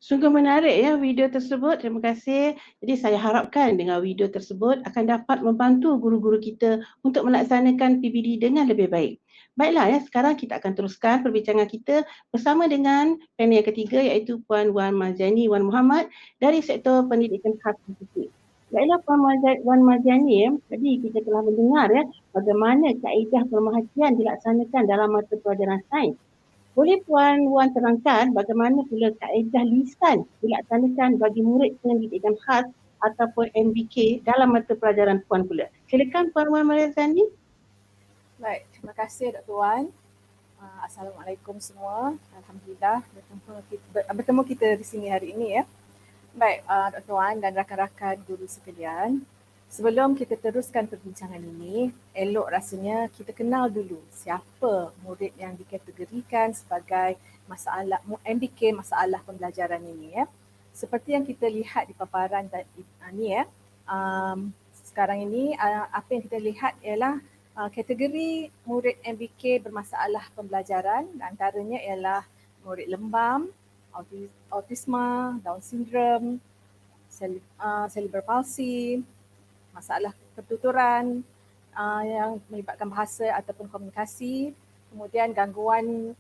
Sungguh menarik ya video tersebut. Terima kasih. Jadi saya harapkan dengan video tersebut akan dapat membantu guru-guru kita untuk melaksanakan PBD dengan lebih baik. Baiklah ya, sekarang kita akan teruskan perbincangan kita bersama dengan panel yang ketiga iaitu Puan Wan Marziani Wan Muhammad dari Sektor Pendidikan Khas Pasifik. Baiklah Puan Marziani, tadi kita telah mendengar ya bagaimana kaedah pemerhatian dilaksanakan dalam mata pelajaran sains. Boleh Puan Wan terangkan bagaimana pula kaedah lisan dilaksanakan bagi murid pendidikan khas ataupun MBK dalam mata pelajaran Puan pula. Silakan Puan Wan Marziani. Baik, terima kasih Dr. Wan. Assalamualaikum semua. Alhamdulillah bertemu kita di sini hari ini ya. Baik, Dr. Wan dan rakan-rakan guru sekalian. Sebelum kita teruskan perbincangan ini, elok rasanya kita kenal dulu siapa murid yang dikategorikan sebagai masalah MBK masalah pembelajaran ini ya. Seperti yang kita lihat di paparan ni ya. Sekarang ini apa yang kita lihat ialah kategori murid MBK bermasalah pembelajaran, antaranya ialah murid lembam, autisma, Down syndrome, cerebral palsy, masalah pertuturan yang melibatkan bahasa ataupun komunikasi, kemudian gangguan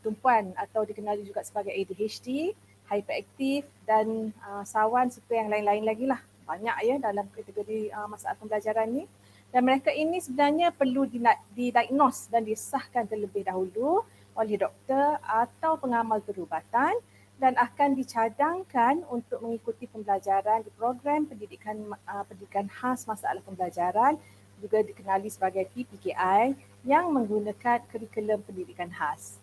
tumpuan atau dikenali juga sebagai ADHD, hyperaktif dan sawan serta yang lain-lain lagi lah. Banyak ya dalam kategori masalah pembelajaran ni. Dan mereka ini sebenarnya perlu didiagnos dan disahkan terlebih dahulu oleh doktor atau pengamal perubatan dan akan dicadangkan untuk mengikuti pembelajaran di program pendidikan khas masalah pembelajaran, juga dikenali sebagai PPKI, yang menggunakan kurikulum pendidikan khas.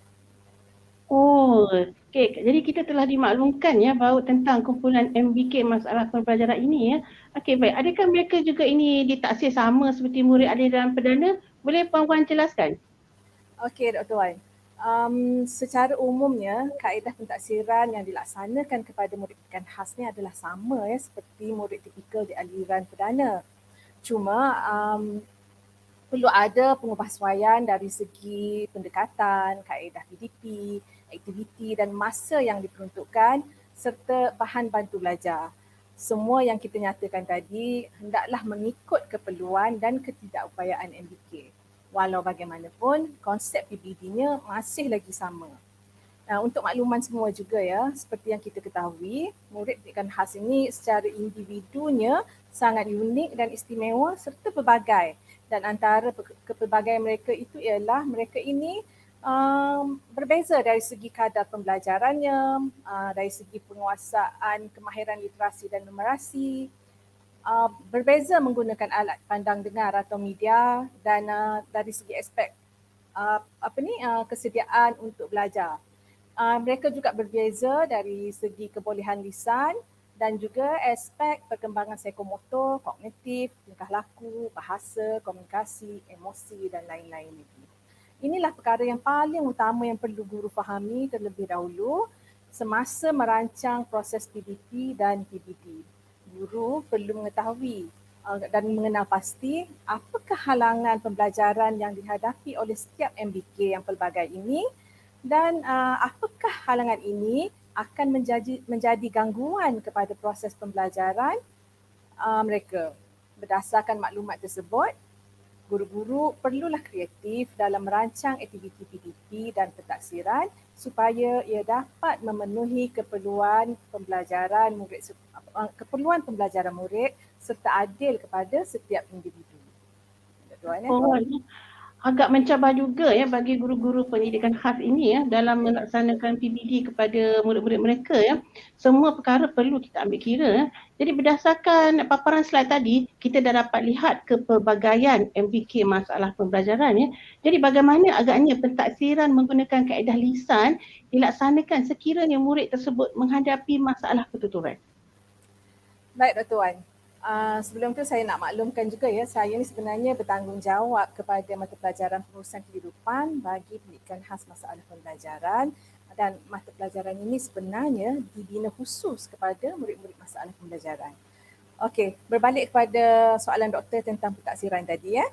Oh, okey. Jadi kita telah dimaklumkan ya bahawa tentang kumpulan MBK masalah pembelajaran ini ya. Okey, baik. Adakah mereka juga ini ditaksir sama seperti murid adil dan perdana? Boleh Puan Wan jelaskan? Okey, Dr. Wan. Secara umumnya, kaedah pentaksiran yang dilaksanakan kepada murid pendidikan khas ni adalah sama ya seperti murid tipikal di aliran perdana. Cuma perlu ada pengubahsuaian dari segi pendekatan, kaedah PDP, aktiviti dan masa yang diperuntukkan serta bahan bantu belajar. Semua yang kita nyatakan tadi hendaklah mengikut keperluan dan ketidakupayaan MBK. Walau bagaimanapun, konsep PBD-nya masih lagi sama. Untuk makluman semua juga ya, seperti yang kita ketahui, murid pendidikan khas ini secara individunya sangat unik dan istimewa serta pelbagai. Dan antara kepelbagaian mereka itu ialah mereka ini berbeza dari segi kadar pembelajarannya, dari segi penguasaan kemahiran literasi dan numerasi, berbeza menggunakan alat pandang dengar atau media, dan dari segi aspek kesediaan untuk belajar. Mereka juga berbeza dari segi kebolehan lisan dan juga aspek perkembangan psikomotor, kognitif, tingkah laku, bahasa, komunikasi, emosi dan lain-lain lagi. Inilah perkara yang paling utama yang perlu guru fahami terlebih dahulu semasa merancang proses PDP dan PBD. Guru perlu mengetahui dan mengenal pasti apakah halangan pembelajaran yang dihadapi oleh setiap MBK yang pelbagai ini, dan apakah halangan ini akan menjadi gangguan kepada proses pembelajaran mereka. Berdasarkan maklumat tersebut, guru-guru perlulah kreatif dalam merancang aktiviti PDP dan pentaksiran supaya ia dapat memenuhi keperluan pembelajaran murid serta adil kepada setiap individu. Agak mencabar juga ya bagi guru-guru pendidikan khas ini ya dalam melaksanakan PBD kepada murid-murid mereka ya. Semua perkara perlu kita ambil kira ya. Jadi berdasarkan paparan slide tadi, kita dah dapat lihat kepelbagaian MBK masalah pembelajaran ya. Jadi bagaimana agaknya pentaksiran menggunakan kaedah lisan dilaksanakan sekiranya murid tersebut menghadapi masalah pertuturan? Baik Dr. Wan. Sebelum tu saya nak maklumkan juga ya, saya ni sebenarnya bertanggungjawab kepada mata pelajaran pengurusan kehidupan bagi pendidikan khas masalah pembelajaran, dan mata pelajaran ini sebenarnya dibina khusus kepada murid-murid masalah pembelajaran. Okey, berbalik kepada soalan doktor tentang pentaksiran tadi ya.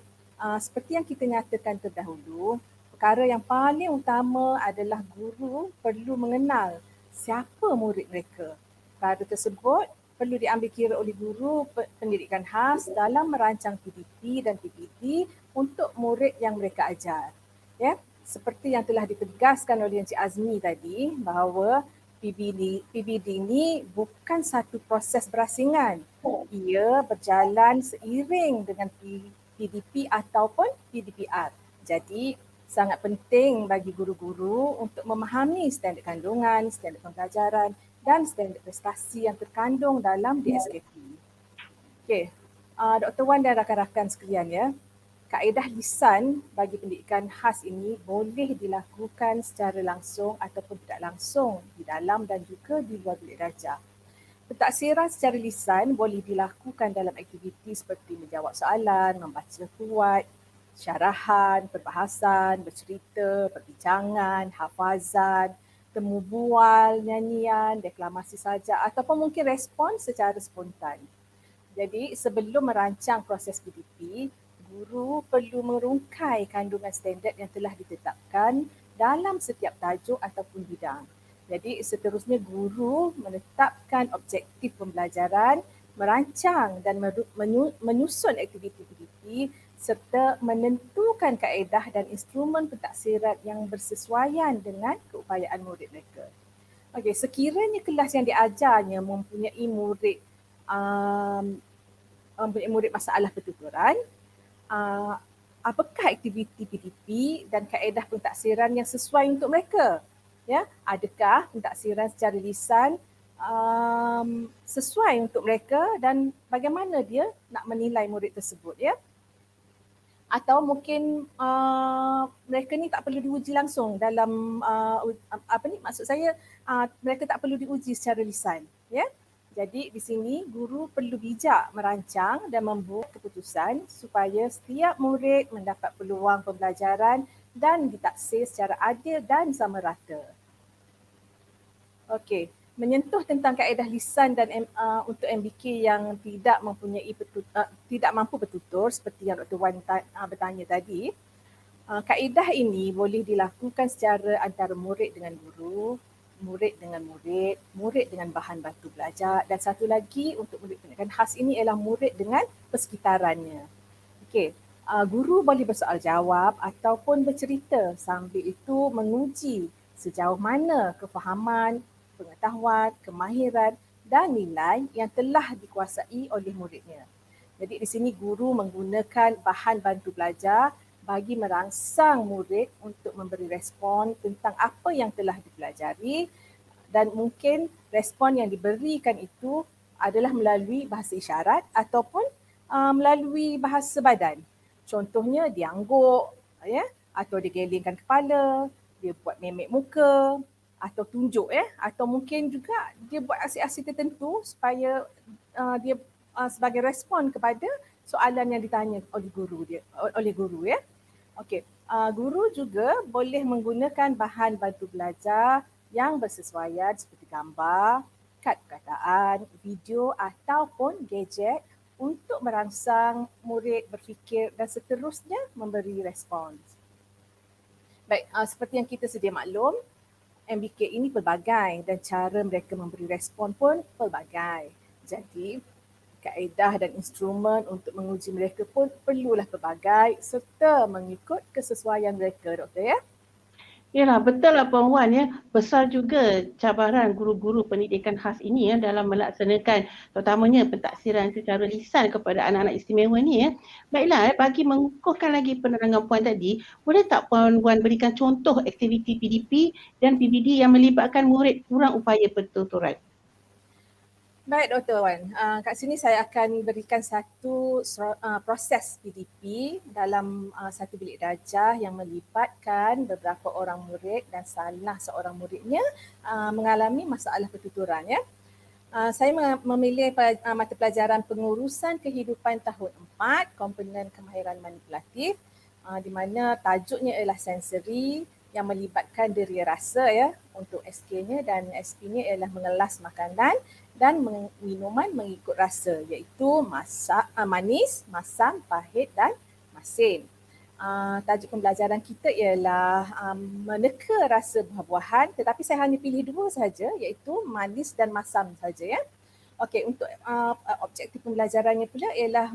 Seperti yang kita nyatakan terdahulu, perkara yang paling utama adalah guru perlu mengenal siapa murid mereka. Perkara tersebut perlu diambil kira oleh guru pendidikan khas dalam merancang PDP dan PBD untuk murid yang mereka ajar. Ya, seperti yang telah ditegaskan oleh Encik Azmi tadi bahawa PBD ini bukan satu proses berasingan. Ia berjalan seiring dengan PDP ataupun PDPR. Jadi sangat penting bagi guru-guru untuk memahami standard kandungan, standard pembelajaran dan standard prestasi yang terkandung dalam DSKP. Okey, Dr. Wan dan rakan-rakan sekalian ya, kaedah lisan bagi pendidikan khas ini boleh dilakukan secara langsung ataupun tidak langsung di dalam dan juga di luar bilik darjah. Pentaksiran secara lisan boleh dilakukan dalam aktiviti seperti menjawab soalan, membaca kuat, syarahan, perbahasan, bercerita, perbincangan, hafazan, temu bual, nyanyian, deklamasi saja ataupun mungkin respon secara spontan. Jadi sebelum merancang proses PDP, guru perlu merungkai kandungan standard yang telah ditetapkan dalam setiap tajuk ataupun bidang. Jadi seterusnya guru menetapkan objektif pembelajaran, merancang dan menyusun aktiviti PDP serta menentukan kaedah dan instrumen pentaksiran yang bersesuaian dengan keupayaan murid mereka. Okey, sekiranya kelas yang diajarnya mempunyai murid masalah pertuturan, apakah aktiviti PDP dan kaedah pentaksiran yang sesuai untuk mereka? Ya, adakah pentaksiran secara lisan sesuai untuk mereka dan bagaimana dia nak menilai murid tersebut ya? Atau mungkin mereka ni tak perlu diuji langsung dalam maksud saya mereka tak perlu diuji secara lisan ya. Jadi di sini guru perlu bijak merancang dan membuat keputusan supaya setiap murid mendapat peluang pembelajaran dan ditaksir secara adil dan sama rata. Okey, menyentuh tentang kaedah lisan dan untuk MBK yang tidak mampu bertutur seperti yang Dr. Wan bertanya tadi, kaedah ini boleh dilakukan secara antara murid dengan guru, murid dengan murid, murid dengan bahan bantu belajar, dan satu lagi untuk murid pendidikan khas ini ialah murid dengan persekitarannya. Okey, guru boleh bersoal jawab ataupun bercerita sambil itu menguji sejauh mana kefahaman, pengetahuan, kemahiran dan nilai yang telah dikuasai oleh muridnya. Jadi di sini guru menggunakan bahan bantu belajar bagi merangsang murid untuk memberi respon tentang apa yang telah dipelajari, dan mungkin respon yang diberikan itu adalah melalui bahasa isyarat ataupun melalui bahasa badan. Contohnya dia angguk, ya, atau dia gelengkan kepala, dia buat memek muka atau tunjuk, atau mungkin juga dia buat aksi-aksi tertentu supaya dia sebagai respon kepada soalan yang ditanya oleh guru ya. Okey, guru juga boleh menggunakan bahan bantu belajar yang bersesuaian seperti gambar, kad perkataan, video ataupun gadget untuk merangsang murid berfikir dan seterusnya memberi respons. Baik, seperti yang kita sedia maklum, MBK ini pelbagai dan cara mereka memberi respon pun pelbagai. Jadi, kaedah dan instrumen untuk menguji mereka pun perlulah pelbagai serta mengikut kesesuaian mereka, Doktor, ya. Yalah, betul lah Puan Wan ya. Besar juga cabaran guru-guru pendidikan khas ini ya dalam melaksanakan terutamanya pentaksiran secara lisan kepada anak-anak istimewa ni ya. Baiklah, bagi mengukuhkan lagi penerangan Puan tadi, boleh tak Puan Wan berikan contoh aktiviti PDP dan PBD yang melibatkan murid kurang upaya pertuturan? Baik Dr. Wan, kat sini saya akan berikan satu proses PDP dalam satu bilik darjah yang melibatkan beberapa orang murid dan salah seorang muridnya mengalami masalah pertuturan. Ya. Saya memilih mata pelajaran pengurusan kehidupan tahun 4, komponen kemahiran manipulatif, di mana tajuknya ialah sensory yang melibatkan deria rasa ya untuk SK-nya, dan SP-nya ialah mengelas makanan dan minuman mengikut rasa, iaitu manis, masam, pahit dan masin. Tajuk pembelajaran kita ialah meneka rasa buah-buahan, tetapi saya hanya pilih 2 saja, iaitu manis dan masam saja ya. Okey, untuk objektif pembelajarannya pula ialah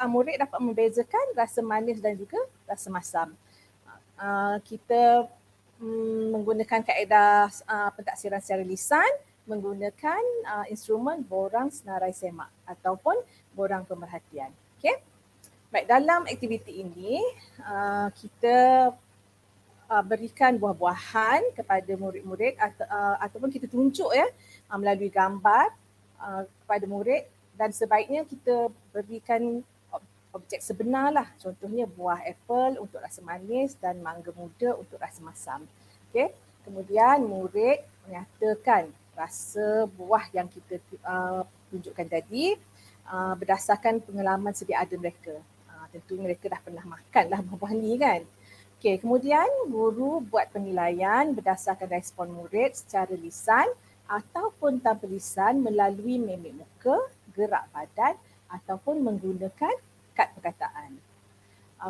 murid dapat membezakan rasa manis dan juga rasa masam. Kita menggunakan kaedah pentaksiran secara lisan, menggunakan instrumen borang senarai semak ataupun borang pemerhatian. Okey. Baik, dalam aktiviti ini kita berikan buah-buahan kepada murid-murid ataupun kita tunjuk ya melalui gambar kepada murid, dan sebaiknya kita berikan objek sebenar lah. Contohnya buah apple untuk rasa manis dan mangga muda untuk rasa masam. Okey. Kemudian murid menyatakan rasa buah yang kita tunjukkan tadi berdasarkan pengalaman sedia ada mereka. Tentunya mereka dah pernah makan lah buah ni kan. Okey, kemudian guru buat penilaian berdasarkan respon murid secara lisan ataupun tanpa lisan melalui memek muka, gerak badan ataupun menggunakan kad perkataan.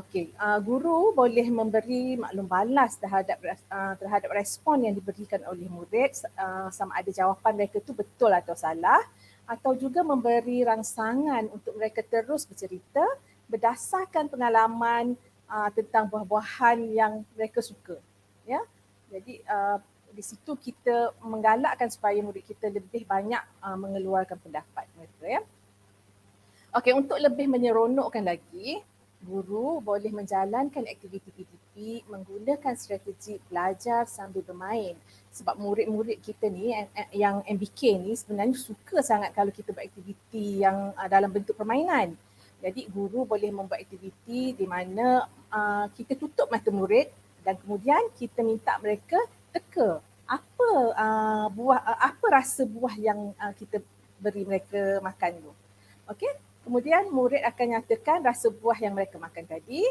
Okey, guru boleh memberi maklum balas terhadap respon yang diberikan oleh murid, sama ada jawapan mereka tu betul atau salah, atau juga memberi rangsangan untuk mereka terus bercerita berdasarkan pengalaman tentang buah-buahan yang mereka suka. Ya, jadi di situ kita menggalakkan supaya murid kita lebih banyak mengeluarkan pendapat mereka. Ya. Okey, untuk lebih menyeronokkan lagi, guru boleh menjalankan aktiviti PDP menggunakan strategi belajar sambil bermain. Sebab murid-murid kita ni yang MBK ni sebenarnya suka sangat kalau kita buat aktiviti yang dalam bentuk permainan. Jadi guru boleh membuat aktiviti di mana kita tutup mata murid dan kemudian kita minta mereka teka apa rasa buah yang kita beri mereka makan tu. Okey? Kemudian murid akan nyatakan rasa buah yang mereka makan tadi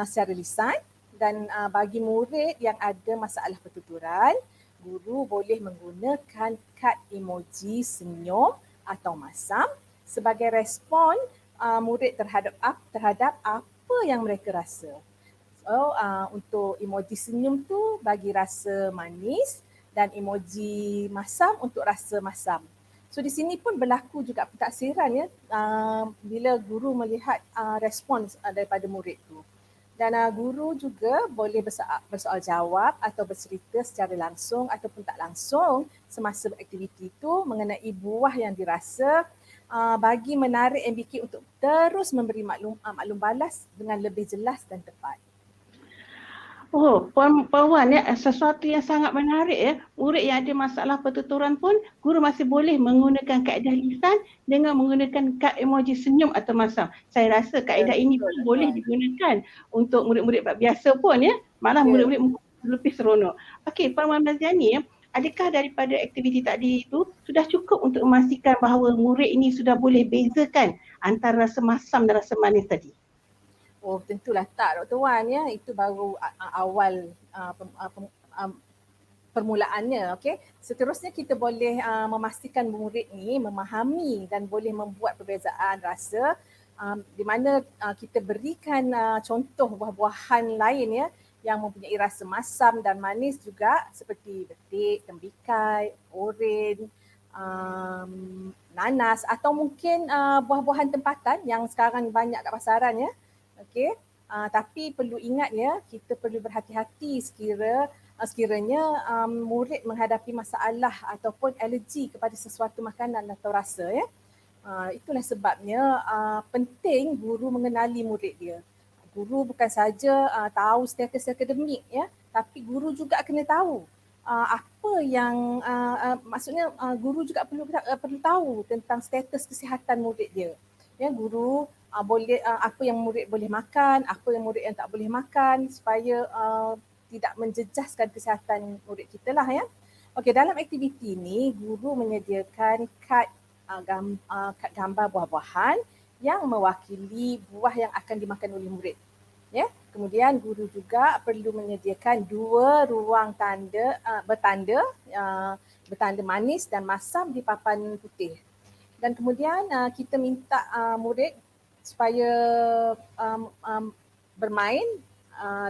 secara lisan, dan bagi murid yang ada masalah pertuturan, guru boleh menggunakan kad emoji senyum atau masam sebagai respon murid terhadap apa yang mereka rasa. So untuk emoji senyum tu bagi rasa manis, dan emoji masam untuk rasa masam. So di sini pun berlaku juga pentaksiran ya, bila guru melihat respons daripada murid tu. Dan guru juga boleh bersoal jawab atau bercerita secara langsung ataupun tak langsung semasa aktiviti itu mengenai buah yang dirasa, bagi menarik MBK untuk terus memberi maklum balas dengan lebih jelas dan tepat. Oh, Puan Wan ya, sesuatu yang sangat menarik ya. Murid yang ada masalah pertuturan pun guru masih boleh menggunakan kaedah lisan dengan menggunakan kad emoji senyum atau masam. Saya rasa kaedah ini pun boleh digunakan untuk murid-murid biasa pun ya. Malah murid-murid mungkin lebih seronok. Okey, Puan Wan Naziani ya, adakah daripada aktiviti tadi itu sudah cukup untuk memastikan bahawa murid ini sudah boleh bezakan antara rasa masam dan rasa manis tadi? Oh, tentulah tak Dr. Wan ya, itu baru awal permulaannya. Okey, seterusnya kita boleh memastikan murid ni memahami dan boleh membuat perbezaan rasa, di mana kita berikan contoh buah-buahan lain ya yang mempunyai rasa masam dan manis juga, seperti betik, tembikai, oren, nanas, atau mungkin buah-buahan tempatan yang sekarang banyak kat pasaran ya. Okey, tapi perlu ingat ya, kita perlu berhati-hati sekiranya murid menghadapi masalah ataupun alergi kepada sesuatu makanan atau rasa ya. Itulah sebabnya penting guru mengenali murid dia. Guru bukan saja tahu status akademik ya, tapi guru juga kena tahu apa yang maksudnya guru juga perlu tahu tentang status kesihatan murid dia. Ya, guru boleh apa yang murid boleh makan, apa yang murid yang tak boleh makan, supaya tidak menjejaskan kesihatan murid kita lah ya. Okey, dalam aktiviti ni guru menyediakan kad gambar buah-buahan yang mewakili buah yang akan dimakan oleh murid. Ya, kemudian guru juga perlu menyediakan 2 ruang bertanda manis dan masam di papan putih. Dan kemudian kita minta murid supaya bermain,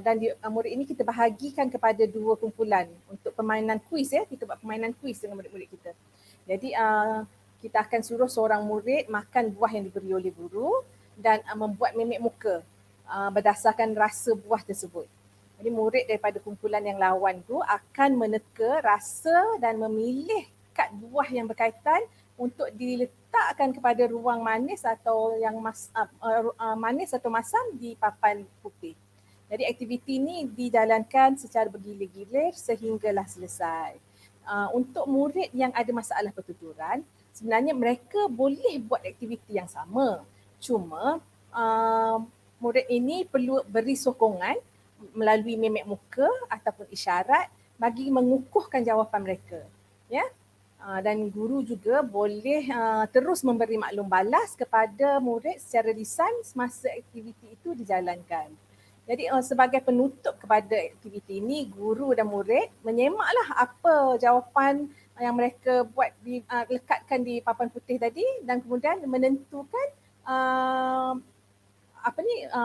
dan murid ini kita bahagikan kepada 2 kumpulan untuk permainan kuis ya. Kita buat permainan kuis dengan murid-murid kita. Jadi kita akan suruh seorang murid makan buah yang diberi oleh guru dan membuat mimik muka berdasarkan rasa buah tersebut. Jadi murid daripada kumpulan yang lawan tu akan meneka rasa dan memilih kad buah yang berkaitan untuk diletakkan kepada ruang manis atau yang manis atau masam di papan putih. Jadi aktiviti ini dijalankan secara bergilir-gilir sehinggalah selesai. Untuk murid yang ada masalah pertuturan, sebenarnya mereka boleh buat aktiviti yang sama. Cuma murid ini perlu beri sokongan melalui mimik muka ataupun isyarat bagi mengukuhkan jawapan mereka. Ya. Dan guru juga boleh terus memberi maklum balas kepada murid secara lisan semasa aktiviti itu dijalankan. Jadi sebagai penutup kepada aktiviti ini, guru dan murid menyemaklah apa jawapan yang mereka buat lekatkan di papan putih tadi, dan kemudian menentukan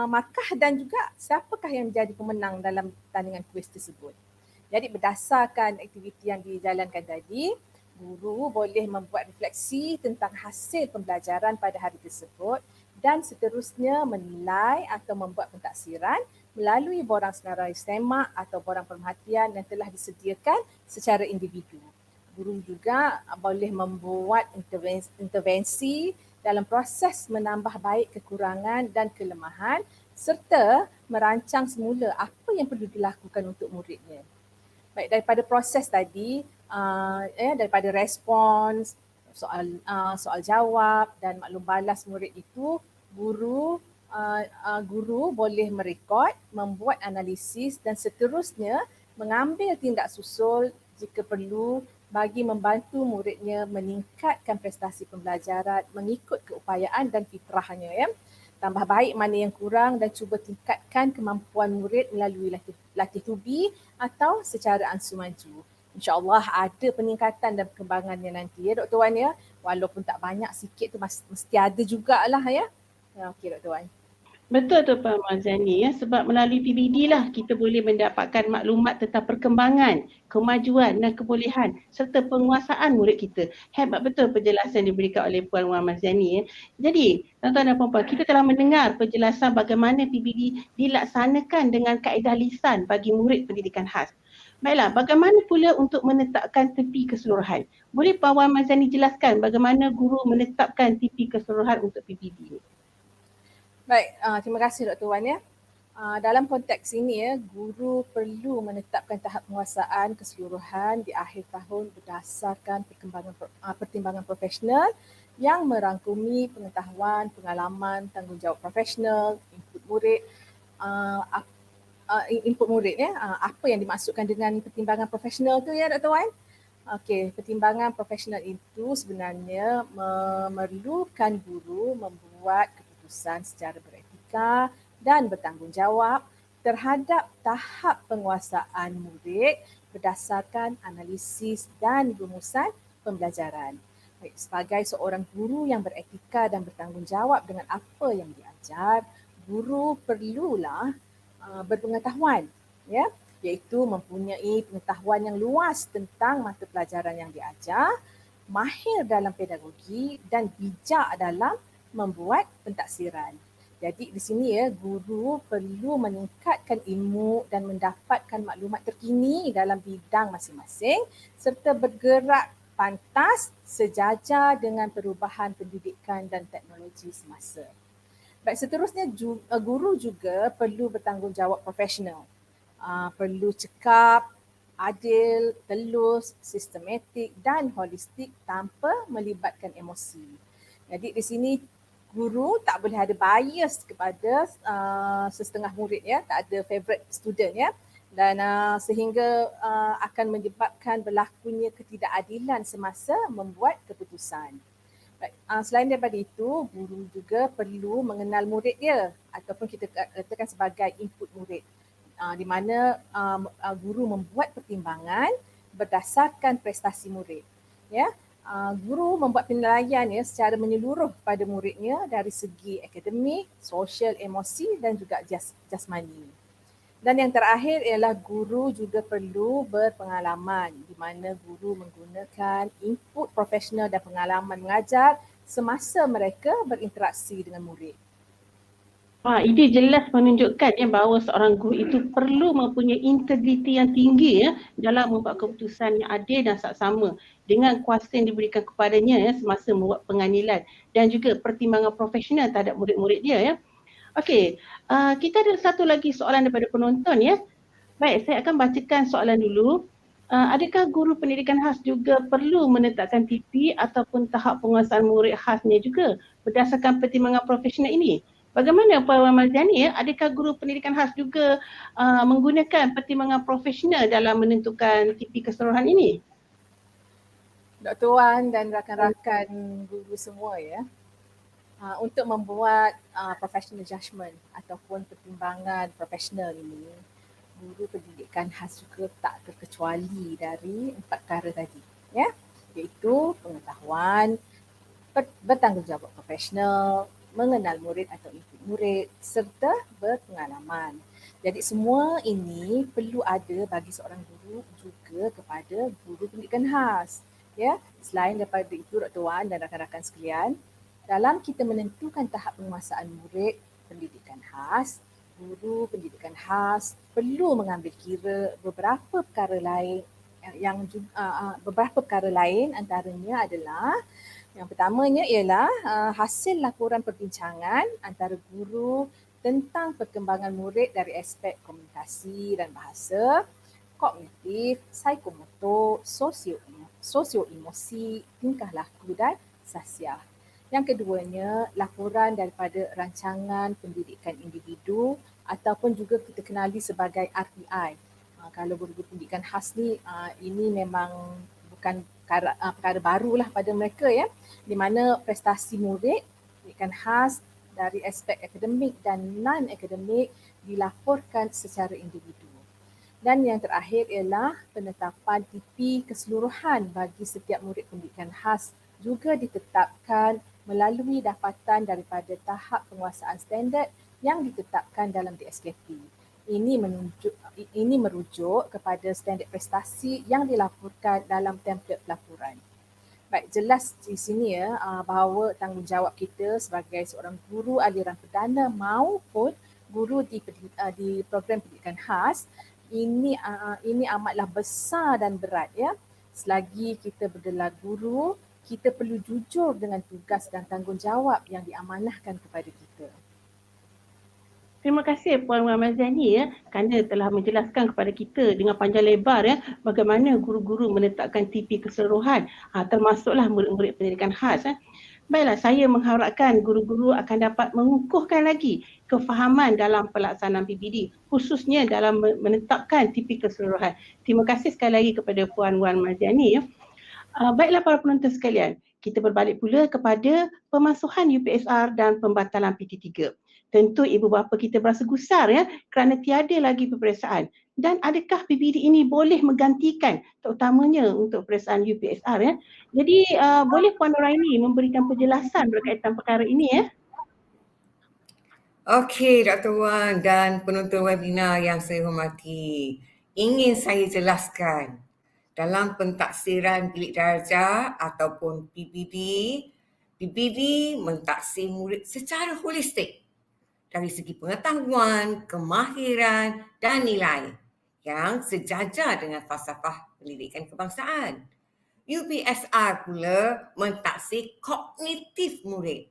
markah dan juga siapakah yang menjadi pemenang dalam pertandingan kuis tersebut. Jadi berdasarkan aktiviti yang dijalankan tadi, guru boleh membuat refleksi tentang hasil pembelajaran pada hari tersebut dan seterusnya menilai atau membuat pentaksiran melalui borang senarai semak atau borang pemerhatian yang telah disediakan secara individu. Guru juga boleh membuat intervensi dalam proses menambah baik kekurangan dan kelemahan serta merancang semula apa yang perlu dilakukan untuk muridnya. Baik, daripada proses tadi, daripada respons, soal jawab dan maklum balas murid itu, guru boleh merekod, membuat analisis dan seterusnya mengambil tindak susul jika perlu bagi membantu muridnya meningkatkan prestasi pembelajaran mengikut keupayaan dan fitrahnya ya. Tambah baik mana yang kurang dan cuba tingkatkan kemampuan murid melalui latih tubi atau secara ansu maju. InsyaAllah ada peningkatan dan perkembangannya nanti ya Dr. Wan ya. Walaupun tak banyak, sikit tu mesti ada jugalah ya. Okey Dr. Wan. Betul tu Pak Mazani ya, sebab melalui PBD lah kita boleh mendapatkan maklumat tentang perkembangan, kemajuan dan kebolehan serta penguasaan murid kita. Hebat betul penjelasan diberikan oleh Puan Wan Mazani ya. Jadi, tuan-tuan dan puan-puan, kita telah mendengar penjelasan bagaimana PBD dilaksanakan dengan kaedah lisan bagi murid pendidikan khas. Baiklah, bagaimana pula untuk menetapkan tepi keseluruhan? Boleh Puan Wan Mazani jelaskan bagaimana guru menetapkan tepi keseluruhan untuk PBD ni? Baik, terima kasih Dr. Wan ya. Dalam konteks ini ya, guru perlu menetapkan tahap penguasaan keseluruhan di akhir tahun berdasarkan pertimbangan profesional yang merangkumi pengetahuan, pengalaman, tanggungjawab profesional, input murid ya. Apa yang dimaksudkan dengan pertimbangan profesional tu ya Dr. Wan? Okey, pertimbangan profesional itu sebenarnya memerlukan guru membuat keputusan secara beretika dan bertanggungjawab terhadap tahap penguasaan murid berdasarkan analisis dan rumusan pembelajaran. Sebagai seorang guru yang beretika dan bertanggungjawab dengan apa yang diajar, guru perlulah berpengetahuan, ya, iaitu mempunyai pengetahuan yang luas tentang mata pelajaran yang diajar, mahir dalam pedagogi dan bijak dalam membuat pentaksiran. Jadi di sini ya, guru perlu meningkatkan ilmu dan mendapatkan maklumat terkini dalam bidang masing-masing serta bergerak pantas sejajar dengan perubahan pendidikan dan teknologi semasa. Baik, seterusnya guru juga perlu bertanggungjawab profesional. Perlu cekap, adil, telus, sistematik dan holistik tanpa melibatkan emosi. Jadi di sini guru tak boleh ada bias kepada sesetengah murid ya, tak ada favorite student ya, dan sehingga akan menyebabkan berlakunya ketidakadilan semasa membuat keputusan. Selain daripada itu, guru juga perlu mengenal murid dia ataupun kita katakan sebagai input murid, di mana guru membuat pertimbangan berdasarkan prestasi murid. Ya, guru membuat penilaian ya secara menyeluruh pada muridnya dari segi akademik, sosial, emosi dan juga jasmani. Dan yang terakhir ialah guru juga perlu berpengalaman, di mana guru menggunakan input profesional dan pengalaman mengajar semasa mereka berinteraksi dengan murid. Ini jelas menunjukkan bahawa seorang guru itu perlu mempunyai integriti yang tinggi dalam membuat keputusan yang adil dan saksama dengan kuasa yang diberikan kepadanya semasa membuat penganilan dan juga pertimbangan profesional terhadap murid-murid dia ya. Okey, kita ada satu lagi soalan daripada penonton ya. Baik, saya akan bacakan soalan dulu. Adakah guru pendidikan khas juga perlu menetapkan TP ataupun tahap penguasaan murid khasnya juga berdasarkan pertimbangan profesional ini? Bagaimana Puan Mazani ya? Adakah guru pendidikan khas juga menggunakan pertimbangan profesional dalam menentukan TP keseluruhan ini? Dr. Wan dan rakan-rakan guru semua ya, untuk membuat professional judgement ataupun pertimbangan profesional ini, guru pendidikan khas juga tak terkecuali dari 4 perkara tadi, ya, iaitu pengetahuan, bertanggungjawab profesional, mengenal murid atau input murid serta berpengalaman. Jadi semua ini perlu ada bagi seorang guru juga kepada guru pendidikan khas. Ya, selain daripada itu Dr. Wan dan rakan-rakan sekalian, dalam kita menentukan tahap penguasaan murid pendidikan khas, guru pendidikan khas perlu mengambil kira beberapa perkara lain antaranya adalah yang pertamanya ialah hasil laporan perbincangan antara guru tentang perkembangan murid dari aspek komunikasi dan bahasa, kognitif, psikomotor, sosio-emosi, tingkah laku dan sasiah. Yang keduanya, laporan daripada rancangan pendidikan individu ataupun juga kita kenali sebagai RPI. Kalau guru-guru pendidikan khas ni, ini memang bukan perkara barulah pada mereka ya, di mana prestasi murid pendidikan khas dari aspek akademik dan non-akademik dilaporkan secara individu. Dan yang terakhir ialah penetapan TP keseluruhan bagi setiap murid pendidikan khas juga ditetapkan melalui dapatan daripada tahap penguasaan standard yang ditetapkan dalam DSKP. Ini merujuk kepada standard prestasi yang dilaporkan dalam template pelaporan. Baik, jelas di sini bahawa tanggungjawab kita sebagai seorang guru aliran perdana maupun guru di program pendidikan khas ini amatlah besar dan berat ya. Selagi kita bergelar guru, kita perlu jujur dengan tugas dan tanggungjawab yang diamanahkan kepada kita. Terima kasih Puan Ramazani kerana telah menjelaskan kepada kita dengan panjang lebar bagaimana guru-guru menetapkan TP keseluruhan termasuklah murid-murid pendidikan khas. Baiklah, saya mengharapkan guru-guru akan dapat mengukuhkan lagi kefahaman dalam pelaksanaan PBD khususnya dalam menetapkan TP keseluruhan. Terima kasih sekali lagi kepada Puan Ramazani. Baiklah para penonton sekalian, kita berbalik pula kepada pemasuhan UPSR dan pembatalan PT3. Tentu ibu bapa kita berasa gusar kerana tiada lagi peperiksaan. Dan adakah PBD ini boleh menggantikan terutamanya untuk peperiksaan UPSR Jadi boleh Puan Nuraini memberikan penjelasan berkaitan perkara ini Okey Dr. Wan dan penonton webinar yang saya hormati. Ingin saya jelaskan dalam pentaksiran bilik darjah ataupun PBD mentaksir murid secara holistik dari segi pengetahuan, kemahiran dan nilai yang sejajar dengan falsafah pendidikan kebangsaan. UPSR pula mentaksir kognitif murid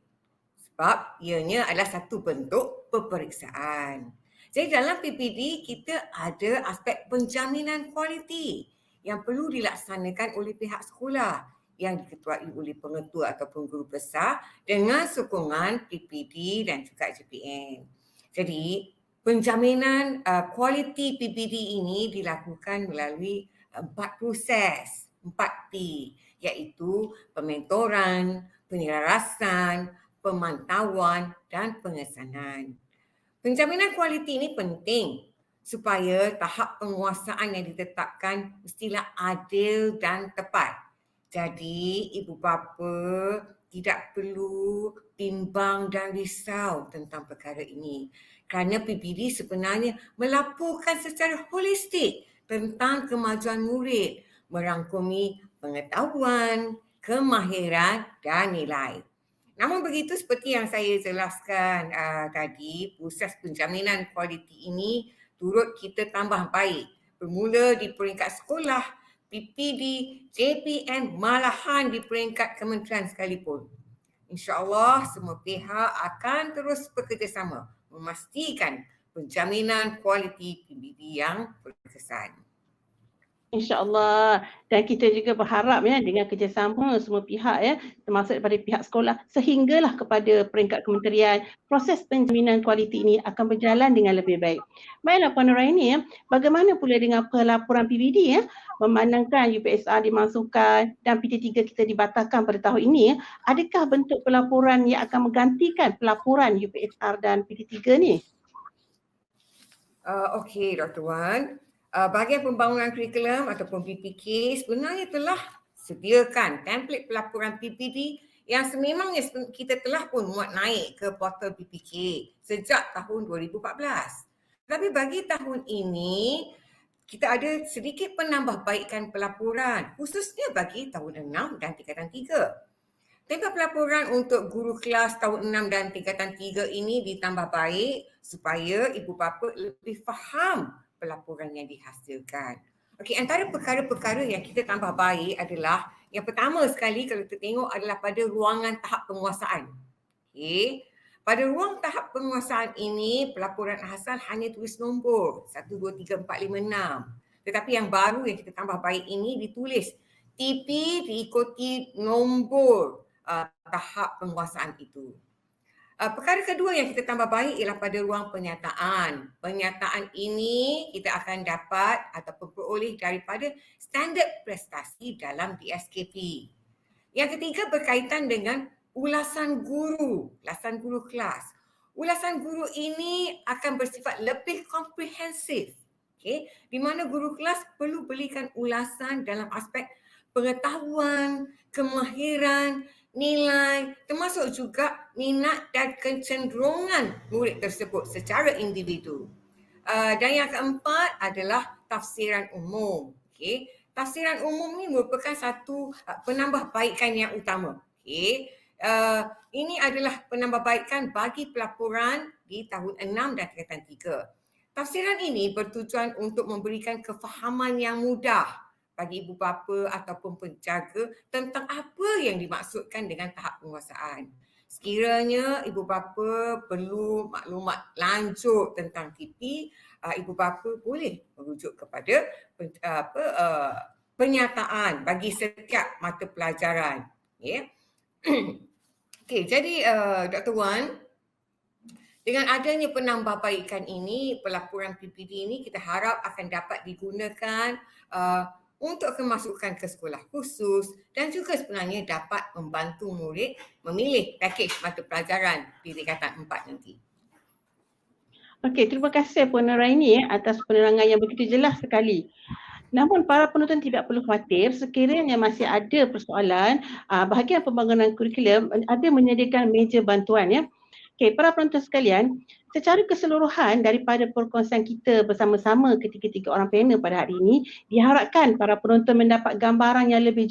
sebab ianya adalah satu bentuk peperiksaan. Jadi dalam PPD kita ada aspek penjaminan kualiti yang perlu dilaksanakan oleh pihak sekolah yang diketuai oleh pengetua ataupun guru besar dengan sokongan PPD dan juga JPN. Jadi penjaminan kualiti PPD ini dilakukan melalui 4 proses, 4P, iaitu pementoran, penyelarasan, pemantauan dan pengesanan. Penjaminan kualiti ini penting supaya tahap penguasaan yang ditetapkan mestilah adil dan tepat. Jadi ibu bapa tidak perlu bimbang dan risau tentang perkara ini kerana PBD sebenarnya melaporkan secara holistik tentang kemajuan murid, merangkumi pengetahuan, kemahiran dan nilai. Namun begitu seperti yang saya jelaskan tadi, proses penjaminan kualiti ini turut kita tambah baik. Bermula di peringkat sekolah, PPD, JPN, malahan di peringkat kementerian sekalipun. InsyaAllah semua pihak akan terus bekerjasama memastikan penjaminan kualiti PBD yang berkesan. InsyaAllah. Dan kita juga berharap dengan kerjasama semua pihak termasuk daripada pihak sekolah sehinggalah kepada peringkat kementerian, proses penjaminan kualiti ini akan berjalan dengan lebih baik. Baiklah Puan Nuraini bagaimana pula dengan pelaporan PBD memandangkan UPSR dimasukkan dan PT3 kita dibatalkan pada tahun ini adakah bentuk pelaporan yang akan menggantikan pelaporan UPSR dan PT3 ni? Okey Dr. Wan. Bahagian pembangunan kurikulum ataupun PPK sebenarnya telah sediakan template pelaporan PPD yang sememangnya kita telah pun muat naik ke portal PPK sejak tahun 2014. Tapi bagi tahun ini, kita ada sedikit penambahbaikan pelaporan khususnya bagi tahun 6 dan tingkatan 3. Template pelaporan untuk guru kelas tahun 6 dan tingkatan 3 ini ditambah baik supaya ibu bapa lebih faham pelaporan yang dihasilkan. Okey, antara perkara-perkara yang kita tambah baik adalah yang pertama sekali kalau kita tengok adalah pada ruangan tahap penguasaan. Okey, pada ruang tahap penguasaan ini pelaporan asal hanya tulis nombor 1, 2, 3, 4, 5, 6. Tetapi yang baru yang kita tambah baik ini ditulis TP diikuti nombor tahap penguasaan itu. Perkara kedua yang kita tambah baik ialah pada ruang penyataan. Penyataan ini kita akan dapat ataupun peroleh daripada standard prestasi dalam DSKP. Yang ketiga berkaitan dengan ulasan guru kelas. Ulasan guru ini akan bersifat lebih komprehensif. Okay? Di mana guru kelas perlu berikan ulasan dalam aspek pengetahuan, kemahiran nilai, termasuk juga minat dan kecenderungan murid tersebut secara individu. Dan yang keempat adalah tafsiran umum. Okey, tafsiran umum ni merupakan satu penambahbaikan yang utama. Okey, ini adalah penambahbaikan bagi pelaporan di tahun 6 dan tingkatan 3. Tafsiran ini bertujuan untuk memberikan kefahaman yang mudah bagi ibu bapa ataupun penjaga tentang apa yang dimaksudkan dengan tahap penguasaan. Sekiranya ibu bapa perlu maklumat lanjut tentang TP, ibu bapa boleh merujuk kepada pernyataan bagi setiap mata pelajaran. Yeah. Okey, jadi Dr. Wan, dengan adanya penambahbaikan ini, pelaporan PPD ini kita harap akan dapat digunakan untuk kemasukan ke sekolah khusus dan juga sebenarnya dapat membantu murid memilih pakej mata pelajaran di tingkatan 4 nanti. Okey, terima kasih Puan Nuraini atas penerangan yang begitu jelas sekali. Namun para penonton tidak perlu khawatir sekiranya masih ada persoalan, bahagian pembangunan kurikulum ada menyediakan meja bantuan ya. Okey, para penonton sekalian, secara keseluruhan daripada perkongsian kita bersama-sama ketiga-tiga orang panel pada hari ini, diharapkan para penonton mendapat gambaran yang lebih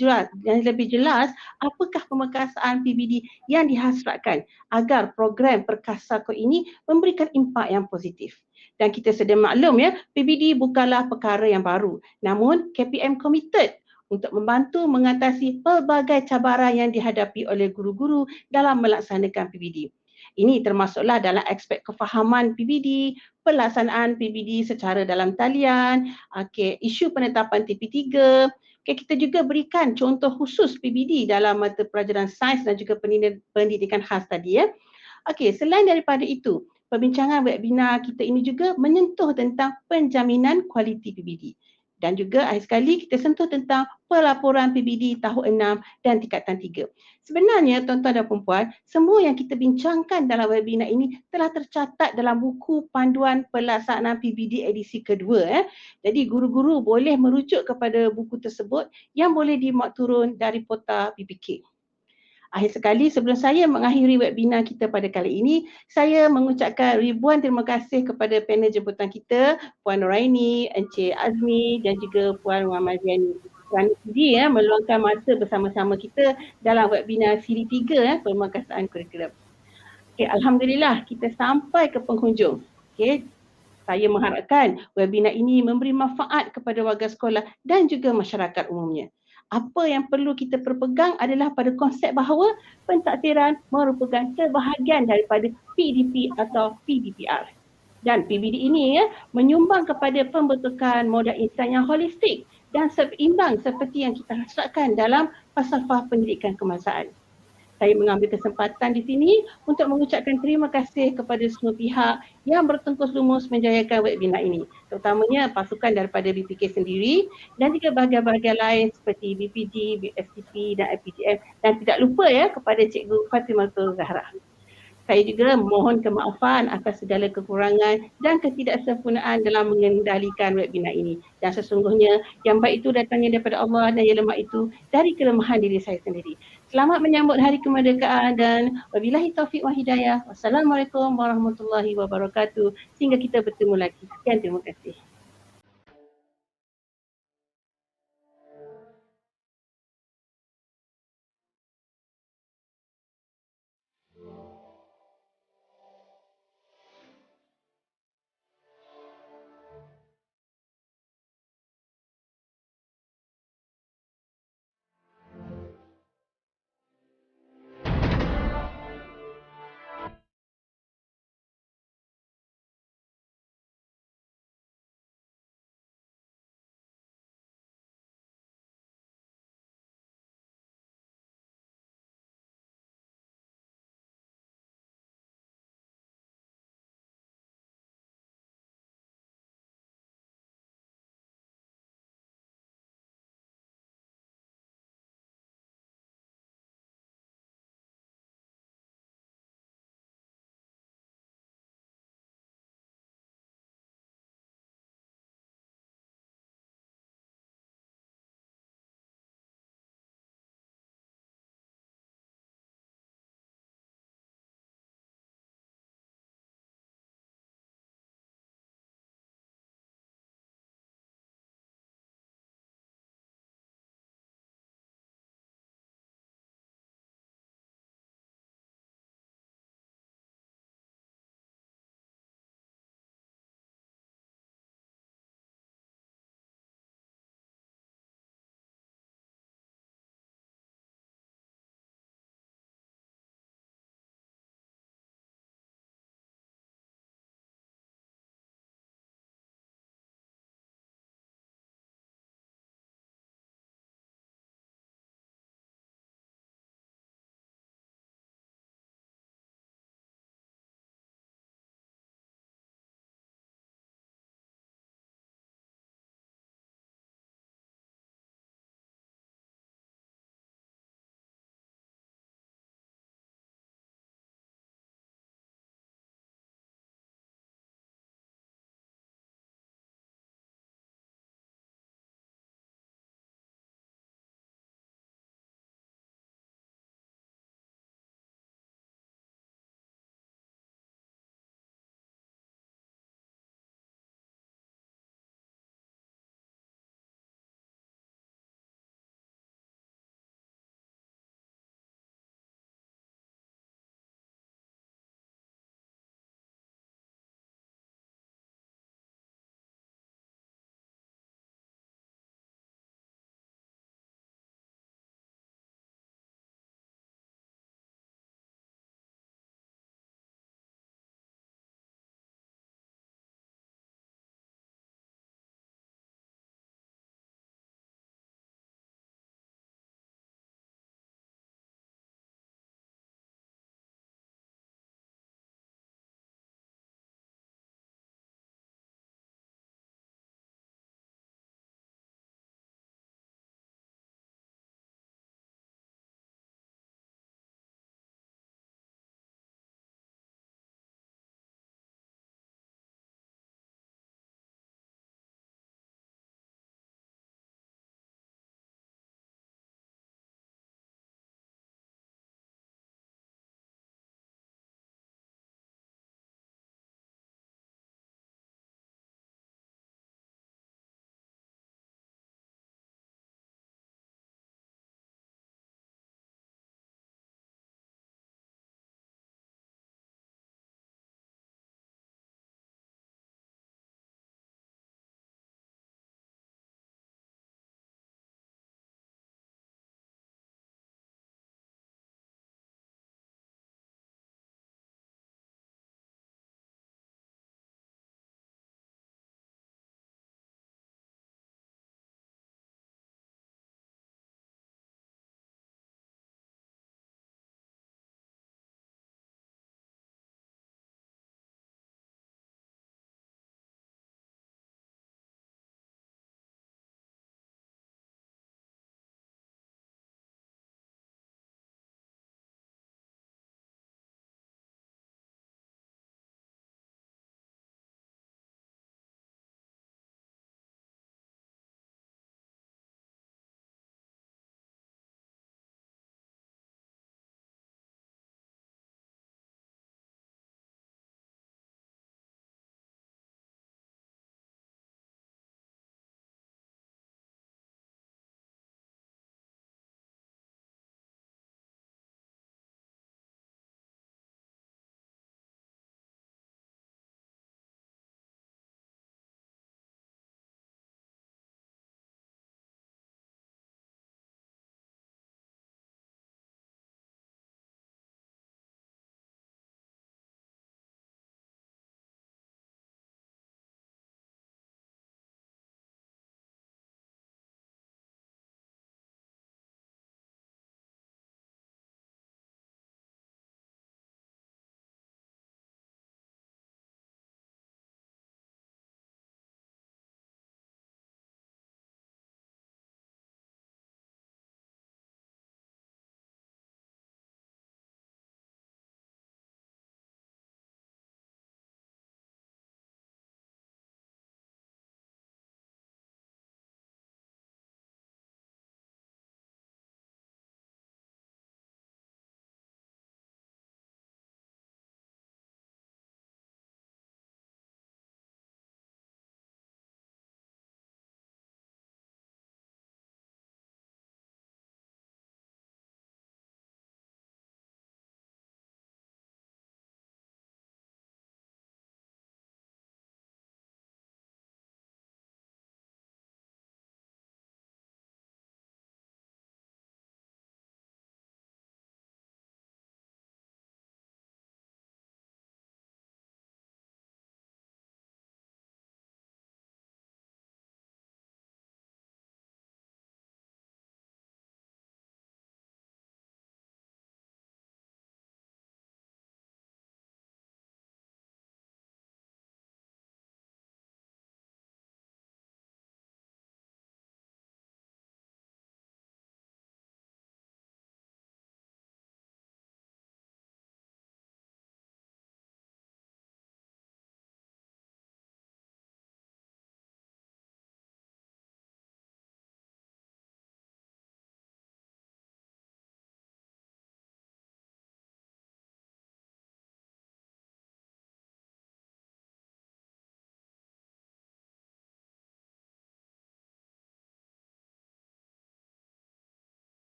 jelas apakah pemekasaan PBD yang dihasratkan agar program Perkasa Kau ini memberikan impak yang positif. Dan kita sedia maklum ya, PBD bukanlah perkara yang baru. Namun KPM committed untuk membantu mengatasi pelbagai cabaran yang dihadapi oleh guru-guru dalam melaksanakan PBD. Ini termasuklah dalam aspek kefahaman PBD, pelaksanaan PBD secara dalam talian, isu penetapan TP3. Kita juga berikan contoh khusus PBD dalam mata pelajaran sains dan juga pendidikan khas tadi ya. Selain daripada itu, perbincangan webinar kita ini juga menyentuh tentang penjaminan kualiti PBD. Dan juga akhir sekali kita sentuh tentang pelaporan PBD tahun 6 dan tingkatan 3. Sebenarnya tuan-tuan dan puan-puan, semua yang kita bincangkan dalam webinar ini telah tercatat dalam buku panduan pelaksanaan PBD edisi kedua. Jadi guru-guru boleh merujuk kepada buku tersebut yang boleh dimuat turun dari portal PPK. Akhir sekali, sebelum saya mengakhiri webinar kita pada kali ini, saya mengucapkan ribuan terima kasih kepada panel jemputan kita, Puan Nuraini, Encik Azmi dan juga Puan Muhammad Ziani kerana sudi meluangkan masa bersama-sama kita dalam webinar siri 3 pemangkasaan kurikulum. Alhamdulillah kita sampai ke penghujung. Saya mengharapkan webinar ini memberi manfaat kepada warga sekolah dan juga masyarakat umumnya. Apa yang perlu kita berpegang adalah pada konsep bahawa pentadbiran merupakan sebahagian daripada PDP atau PDPR. Dan PBD ini menyumbang kepada pembentukan modal insan yang holistik dan seimbang seperti yang kita hasratkan dalam falsafah pendidikan kebangsaan. Saya mengambil kesempatan di sini untuk mengucapkan terima kasih kepada semua pihak yang bertengkus lumus menjayakan webinar ini, terutamanya pasukan daripada BPK sendiri dan juga bahagian-bahagian lain seperti BPG, BSTP dan IPGM, dan tidak lupa kepada Cikgu Fatimatul Zahra. Saya juga mohon kemaafan atas segala kekurangan dan ketidaksempurnaan dalam mengendalikan webinar ini. Dan sesungguhnya yang baik itu datangnya daripada Allah dan yang lemah itu dari kelemahan diri saya sendiri. Selamat menyambut Hari Kemerdekaan dan wabillahi taufiq wa hidayah. Wassalamualaikum warahmatullahi wabarakatuh. Sehingga kita bertemu lagi. Sekian, terima kasih.